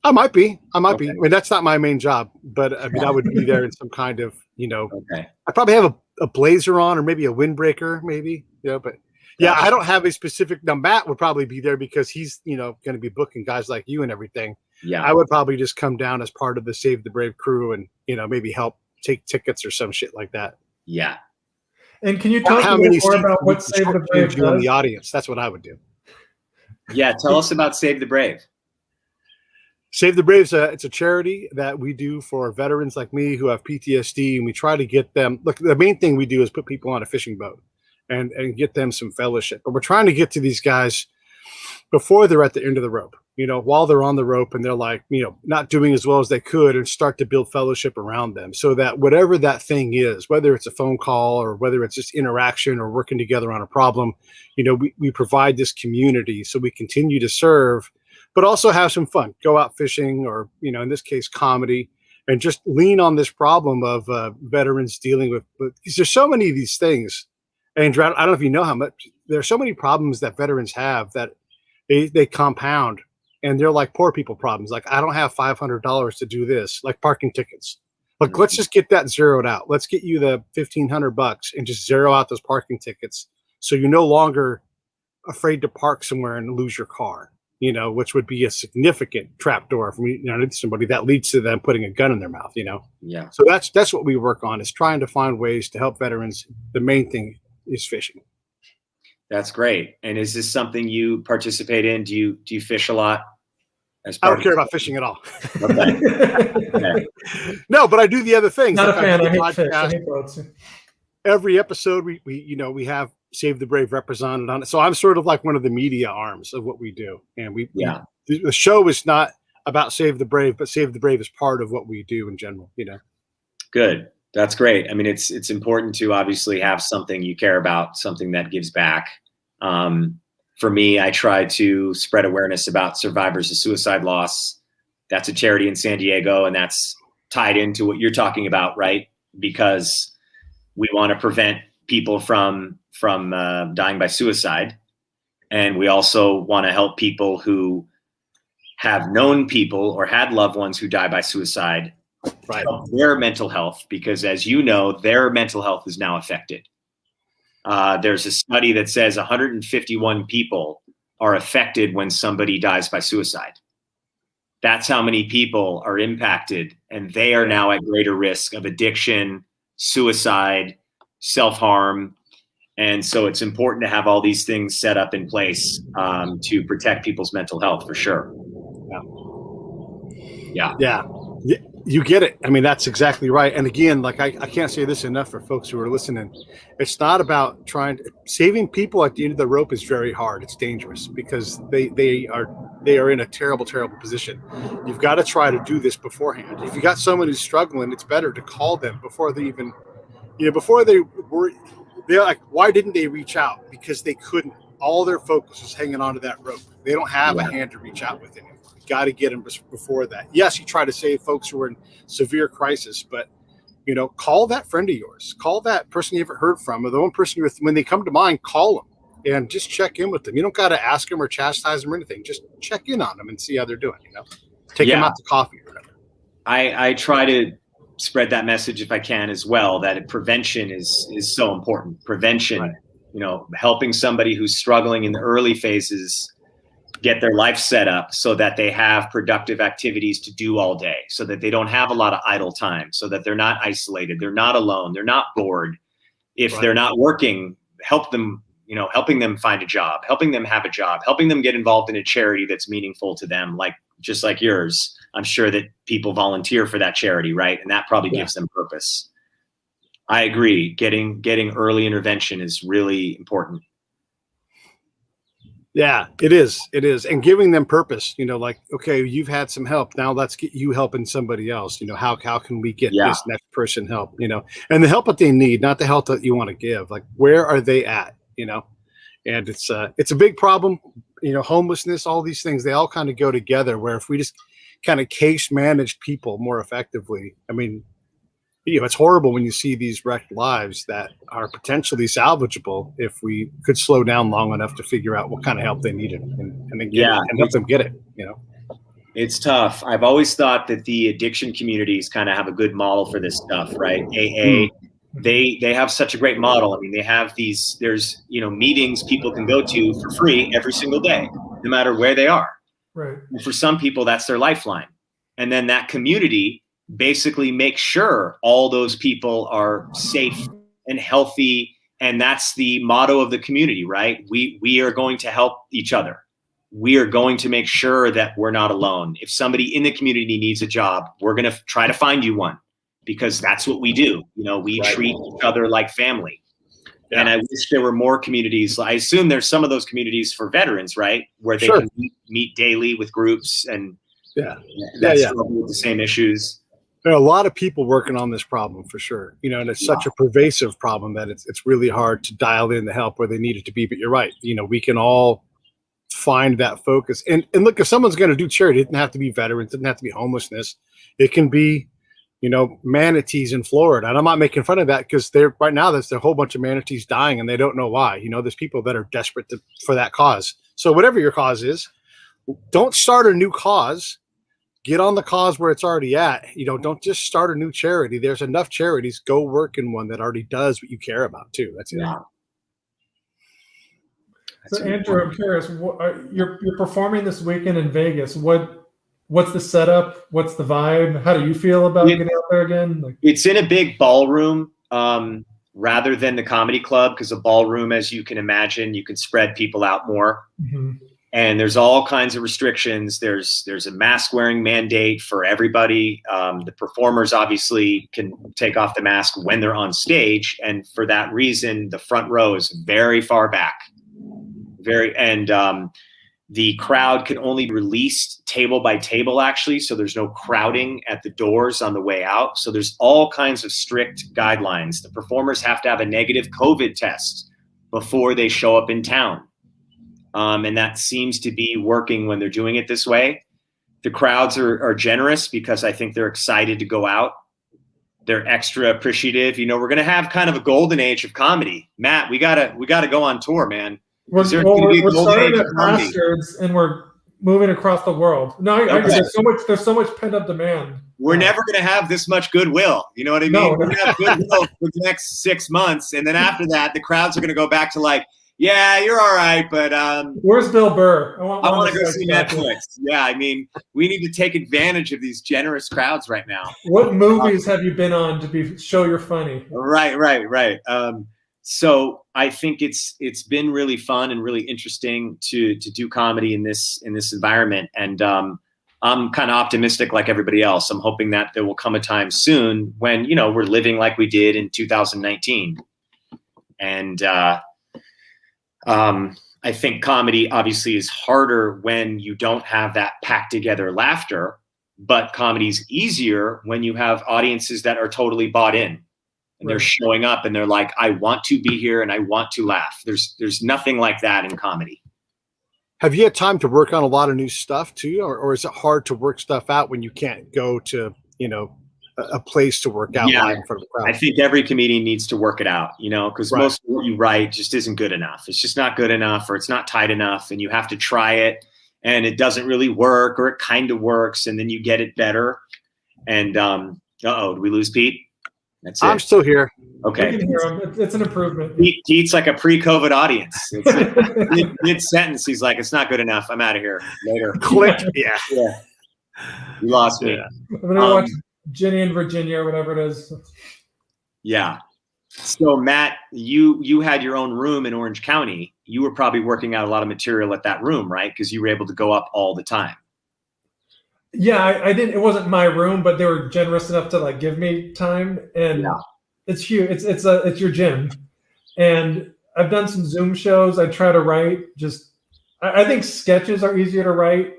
I might be. I mean, that's not my main job, but I mean, I would be there in some kind of, you know, I probably have a blazer on or maybe a windbreaker, maybe, you know, but. Yeah, I don't have a specific. Now, Matt would probably be there because he's, you know, going to be booking guys like you and everything. Yeah, I would probably just come down as part of the Save the Brave crew and, you know, maybe help take tickets or some shit like that. Yeah. And can you talk a little more about what Save the Brave does? In the audience, that's what I would do. Yeah, tell us about Save the Brave. Save the Brave, it's a charity that we do for veterans like me who have PTSD, and we try to get them. Look, the main thing we do is put people on a fishing boat and get them some fellowship. But we're trying to get to these guys before they're at the end of the rope, you know, while they're on the rope and they're like, you know, not doing as well as they could, and start to build fellowship around them, so that whatever that thing is, whether it's a phone call or whether it's just interaction or working together on a problem, you know, we provide this community so we continue to serve, but also have some fun, go out fishing, or, you know, in this case, comedy, and just lean on this problem of veterans dealing with, because there's so many of these things. Andrew, I don't know if you know how much, there are so many problems that veterans have that they compound, and they're like poor people problems. Like, I don't have $500 to do this, like parking tickets. Like, let's just get that zeroed out. Let's get you the $1,500 and just zero out those parking tickets, so you're no longer afraid to park somewhere and lose your car, you know, which would be a significant trapdoor for me, you know, somebody that leads to them putting a gun in their mouth, you know? Yeah. So that's what we work on, is trying to find ways to help veterans. The main thing is fishing. That's great. And is this something you participate in? Do you fish a lot? I don't care about fishing at all. Okay. Okay. No, but I do the other things. Not like a fan. I hate fish. I hate boats. Every episode we have Save the Brave represented on it. So I'm sort of like one of the media arms of what we do. And the show is not about Save the Brave, but Save the Brave is part of what we do in general, you know. Good. That's great. I mean, it's important to obviously have something you care about, something that gives back. For me, I try to spread awareness about survivors of suicide loss That's a charity in San Diego, and that's tied into what you're talking about, right? Because we want to prevent people from dying by suicide, and we also want to help people who have known people or had loved ones who die by suicide, Right. help their mental health, because as you know, their mental health is now affected. There's a study that says 151 people are affected when somebody dies by suicide. That's how many people are impacted, and they are now at greater risk of addiction, suicide, self-harm. And so it's important to have all these things set up in place to protect people's mental health, for sure. Yeah. You get it. I mean, that's exactly right. And again, like I can't say this enough for folks who are listening. It's not about saving people at the end of the rope is very hard. It's dangerous because they are in a terrible, terrible position. You've got to try to do this beforehand. If you got someone who's struggling, it's better to call them before they even, before they were, they're like, why didn't they reach out? Because they couldn't. All their focus was hanging onto that rope. They don't have a hand to reach out with anymore. Got to get them before that. Yes, you try to save folks who are in severe crisis, but call that friend of yours, call that person you haven't heard from, or the one person when they come to mind, call them and just check in with them. You don't got to ask them or chastise them or anything. Just check in on them and see how they're doing. Take them out to coffee or whatever. I try to spread that message if I can as well, that prevention is so important. Prevention, right. Helping somebody who's struggling in the early phases get their life set up so that they have productive activities to do all day, so that they don't have a lot of idle time, so that they're not isolated, they're not alone, they're not bored. If they're not working, help them, helping them find a job, helping them have a job, helping them get involved in a charity that's meaningful to them, just like yours. I'm sure that people volunteer for that charity, right? And that probably gives them purpose. I agree. Getting early intervention is really important. Yeah, it is. It is. And giving them purpose, okay, you've had some help. Now let's get you helping somebody else. How can we get this next person help, and the help that they need, not the help that you want to give. Like, where are they at, and it's a big problem, homelessness, all these things, they all kind of go together, where if we just kind of case manage people more effectively, I mean, it's horrible when you see these wrecked lives that are potentially salvageable if we could slow down long enough to figure out what kind of help they needed and then help them get it. It's tough. I've always thought that the addiction communities kind of have a good model for this stuff, right? AA, they have such a great model. I mean, they have there's meetings people can go to for free every single day, no matter where they are. Right. And for some people, that's their lifeline. And then that community basically make sure all those people are safe and healthy. And that's the motto of the community, right? We are going to help each other. We are going to make sure that we're not alone. If somebody in the community needs a job, we're going to try to find you one, because that's what we do. We treat each other like family. Yeah. And I wish there were more communities. I assume there's some of those communities for veterans, right? Where they can meet daily with groups and struggle with the same issues. There are a lot of people working on this problem for sure, and it's such a pervasive problem that it's really hard to dial in the help where they need it to be. But you're right. We can all find that focus. And look, if someone's going to do charity, it doesn't have to be veterans. It doesn't have to be homelessness. It can be, manatees in Florida. And I'm not making fun of that, because right now there's a whole bunch of manatees dying and they don't know why. There's people that are desperate for that cause. So whatever your cause is, don't start a new cause. Get on the cause where it's already at. Don't just start a new charity. There's enough charities. Go work in one that already does what you care about too. That's it. Yeah. So Andrew, I'm curious. You're performing this weekend in Vegas. What's the setup? What's the vibe? How do you feel about getting out there again? It's in a big ballroom rather than the comedy club, because a ballroom, as you can imagine, you can spread people out more. Mm-hmm. And there's all kinds of restrictions. There's a mask wearing mandate for everybody. The performers obviously can take off the mask when they're on stage. And for that reason, the front row is very far back. The crowd can only be released table by table, actually. So there's no crowding at the doors on the way out. So there's all kinds of strict guidelines. The performers have to have a negative COVID test before they show up in town. And that seems to be working when they're doing it this way. The crowds are generous because I think they're excited to go out. They're extra appreciative. You know, we're going to have kind of a golden age of comedy. Matt, we gotta go on tour, man. We're starting at Bastards and we're moving across the world. No, I agree. There's so much pent up demand. We're never going to have this much goodwill. You know what I mean? No. We're going to have goodwill for the next 6 months, and then after that, the crowds are going to go back to like, yeah, you're all right, but where's Bill Burr? I want to go see Netflix. Yeah, I mean, we need to take advantage of these generous crowds right now. What movies have you been on to show you're funny? Right. So I think it's been really fun and really interesting to do comedy in this environment, and I'm kind of optimistic like everybody else. I'm hoping that there will come a time soon when, you know, we're living like we did in 2019, and I think comedy obviously is harder when you don't have that packed together laughter, but comedy's easier when you have audiences that are totally bought in and they're showing up and they're like, I want to be here and I want to laugh. There's nothing like that in comedy. Have you had time to work on a lot of new stuff too? Or is it hard to work stuff out when you can't go to, you know, a place to work out live in front of the crowd? I think every comedian needs to work it out, you know, because most of what you write just isn't good enough. It's just not good enough, or it's not tight enough, and you have to try it and it doesn't really work, or it kind of works, and then you get it better. And did we lose Pete? That's it. I'm still here. Okay. You can hear him. It's an improvement. Pete's like a pre-COVID audience. It's mid-sentence, he's like, it's not good enough. I'm out of here. Later. Click. Yeah. You lost me. I'm going to watch Ginny and Virginia or whatever it is. Yeah. So Matt, you had your own room in Orange County. You were probably working out a lot of material at that room, right? Because you were able to go up all the time. Yeah, I didn't. It wasn't my room, but they were generous enough to like give me time, and it's huge. It's your gym, and I've done some Zoom shows. I try to write. I think sketches are easier to write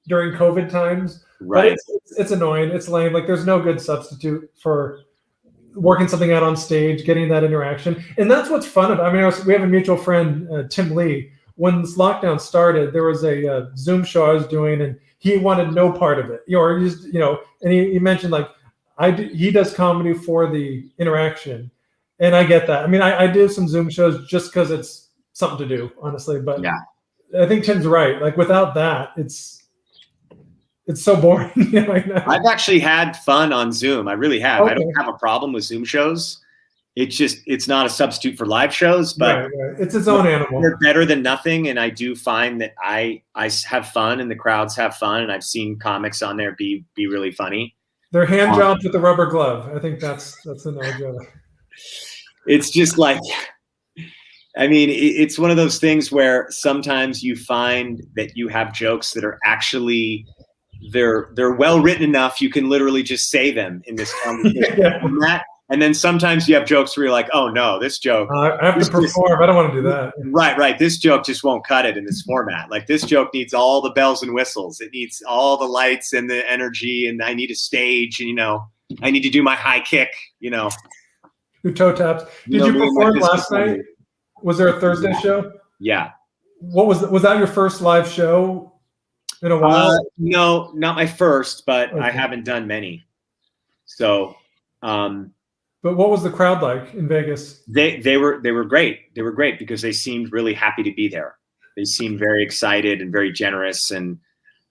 during COVID times. Right. But it's annoying. It's lame. Like there's no good substitute for working something out on stage, getting that interaction, and that's what's fun about. I mean, we have a mutual friend, Tim Lee. When this lockdown started, there was a Zoom show I was doing, and he wanted no part of it. And he mentioned like he does comedy for the interaction, and I get that. I mean, I do some Zoom shows just because it's something to do, honestly. But yeah, I think Tim's right. Like without that, it's so boring. I've actually had fun on Zoom. I really have. Okay. I don't have a problem with Zoom shows. It's not a substitute for live shows, but right. It's its own animal. They're better than nothing. And I do find that I have fun and the crowds have fun. And I've seen comics on there be really funny. They're hand jobs with the rubber glove. I think that's the no joke. It's just like, I mean, it's one of those things where sometimes you find that you have jokes that are actually, they're well written enough. You can literally just say them in this conversation. And then sometimes you have jokes where you're like, oh no, this joke. I have to perform. I don't want to do that. Right. This joke just won't cut it in this format. Like this joke needs all the bells and whistles. It needs all the lights and the energy, and I need a stage, and I need to do my high kick, Your toe taps. Did you perform last night? Was there a Thursday show? Yeah. Was that your first live show in a while? No, not my first, but okay. I haven't done many. So but what was the crowd like in Vegas? They were great. They were great because they seemed really happy to be there. They seemed very excited and very generous. And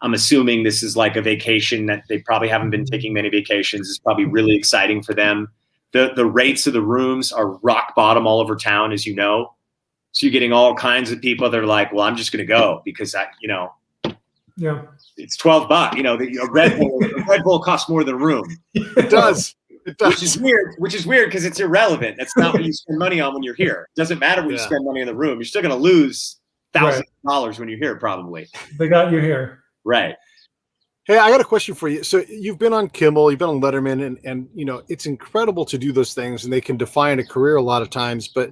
I'm assuming this is like a vacation that they probably haven't been taking many vacations. It's probably really exciting for them. The rates of the rooms are rock bottom all over town, as you know. So you're getting all kinds of people that are like, well, I'm just going to go because it's $12. A Red Bull costs more than a room. It does. Which is weird because it's irrelevant. That's not what you spend money on when you're here. It doesn't matter when you spend money in the room. You're still going to lose thousands of dollars when you're here, probably. They got you here. Right. Hey, I got a question for you. So you've been on Kimmel, you've been on Letterman, and it's incredible to do those things, and they can define a career a lot of times. But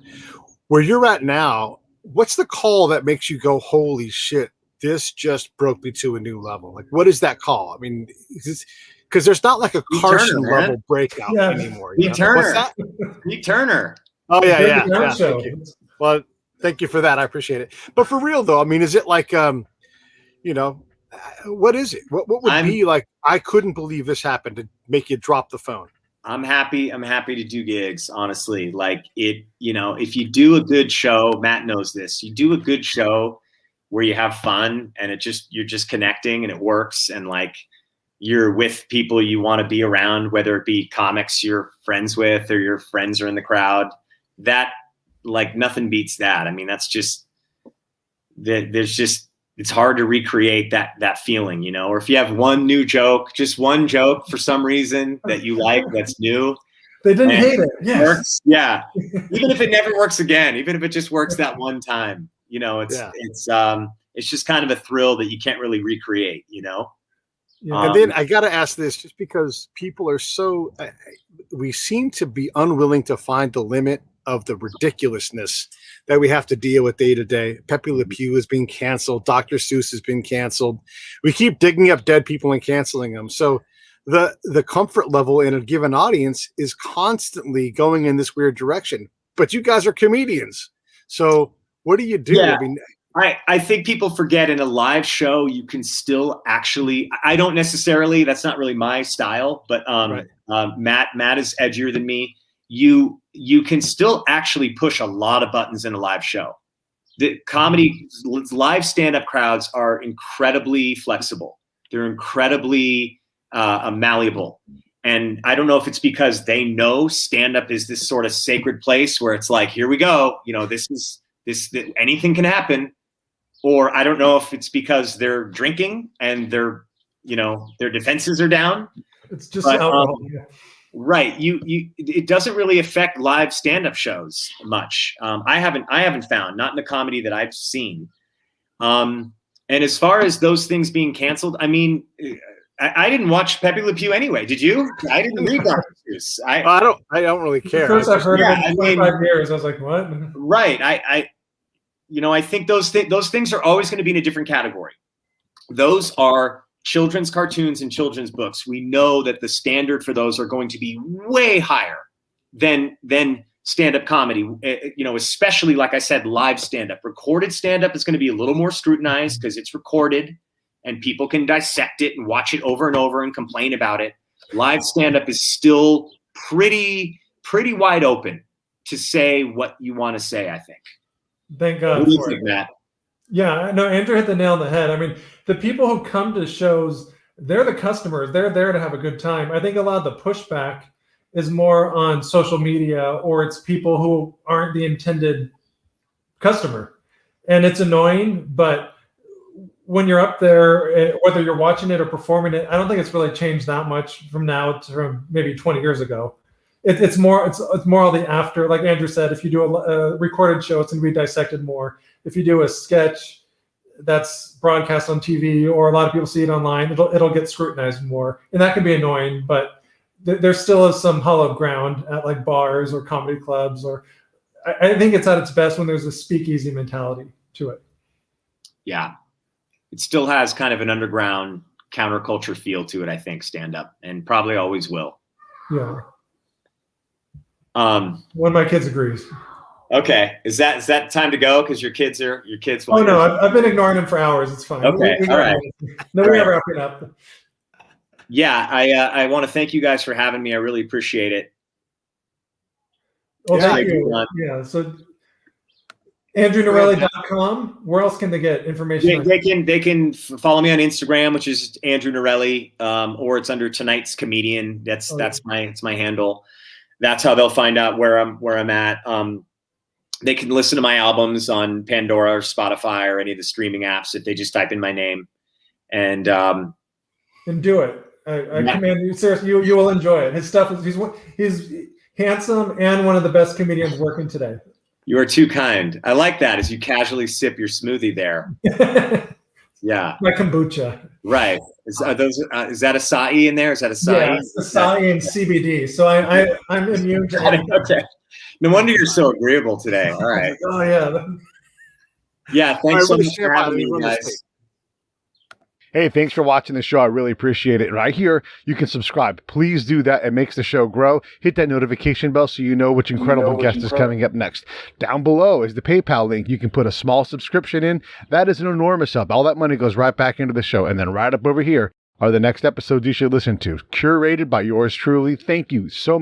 where you're at now, what's the call that makes you go, holy shit, this just broke me to a new level? Like, what is that call? I mean, because there's not like a Carson level breakout anymore. Pete Turner. Pete Turner. Oh, yeah. Thank you. Well, thank you for that. I appreciate it. But for real, though, I mean, is it like, What is it? What would be like? I couldn't believe this happened to make you drop the phone. I'm happy to do gigs, honestly. Like it, if you do a good show, Matt knows this. You do a good show where you have fun and you're just connecting and it works, and like you're with people you want to be around, whether it be comics you're friends with or your friends are in the crowd. That, like, nothing beats that. I mean, that's just it's hard to recreate that feeling, or if you have just one joke for some reason that you like, that's new. They didn't hate it. Yes. Works, yeah. Even if it never works again, even if it just works that one time, it's just kind of a thrill that you can't really recreate, Yeah. And then I got to ask this, just because people are we seem to be unwilling to find the limit of the ridiculousness that we have to deal with day to day. Pepe Le Pew has been canceled. Dr. Seuss has been canceled. We keep digging up dead people and canceling them. So the comfort level in a given audience is constantly going in this weird direction. But you guys are comedians. So what do you do? Yeah. I mean, I think people forget in a live show, you can still actually, I don't necessarily, that's not really my style, but right. Matt is edgier than me. You can still actually push a lot of buttons in a live show. The comedy, live stand-up crowds are incredibly flexible. They're incredibly malleable. And I don't know if it's because they know stand-up is this sort of sacred place where it's like, here we go, anything can happen. Or I don't know if it's because they're drinking and their defenses are down. It's just alcohol. Right. It doesn't really affect live stand-up shows much. I haven't found, not in the comedy that I've seen. And as far as those things being canceled, I mean, I didn't watch Pepe Le Pew anyway. Did you? I didn't read Dr. Seuss. I don't really care. First I've heard of it in 25 years. I was like, what? Right. I think those things are always going to be in a different category. Those are children's cartoons and children's books. We know that the standard for those are going to be way higher than stand-up comedy, especially, like I said, live stand-up. Recorded stand-up is going to be a little more scrutinized because it's recorded and people can dissect it and watch it over and over and complain about it. Live stand-up is still pretty wide open to say what you want to say, I think. Thank God. What do you think, Matt? Yeah, no, Andrew hit the nail on the head. I mean, the people who come to shows, they're the customers. They're there to have a good time. I think a lot of the pushback is more on social media, or it's people who aren't the intended customer. And it's annoying, but when you're up there, whether you're watching it or performing it, I don't think it's really changed that much from now to from maybe 20 years ago. It's more all the after, like Andrew said, if you do a recorded show, it's going to be dissected more. If you do a sketch that's broadcast on TV, or a lot of people see it online, it'll get scrutinized more. And that can be annoying, but there still is some hollow ground at like bars or comedy clubs, or I think it's at its best when there's a speakeasy mentality to it. Yeah. It still has kind of an underground counterculture feel to it, I think, stand up, and probably always will. Yeah. One of my kids agrees. Okay, is that time to go? Because your kids. Oh no, I've been ignoring them for hours. It's fine. Okay, all right. No, we're wrapping up. Yeah, I want to thank you guys for having me. I really appreciate it. Well, thank you. Yeah. So, AndrewNorelli.com. Where else can they get information? They can follow me on Instagram, which is Andrew Norelli, or it's under Tonight's Comedian. It's my handle. That's how they'll find out where I'm at. They can listen to my albums on Pandora or Spotify or any of the streaming apps if they just type in my name. And do it. I command you, seriously, you will enjoy it. His stuff he's handsome and one of the best comedians working today. You are too kind. I like that as you casually sip your smoothie there. Yeah. My kombucha. Right. Is that acai in there? Is that acai? Yeah, it's acai and CBD. So I'm immune to anything. Okay. No wonder you're so agreeable today. All right. Oh yeah. Yeah. Thanks so much for having me, guys. Hey, thanks for watching the show. I really appreciate it. Right here, you can subscribe. Please do that. It makes the show grow. Hit that notification bell so you know which incredible guest is coming up next. Down below is the PayPal link. You can put a small subscription in. That is an enormous help. All that money goes right back into the show. And then right up over here are the next episodes you should listen to, curated by yours truly. Thank you so much.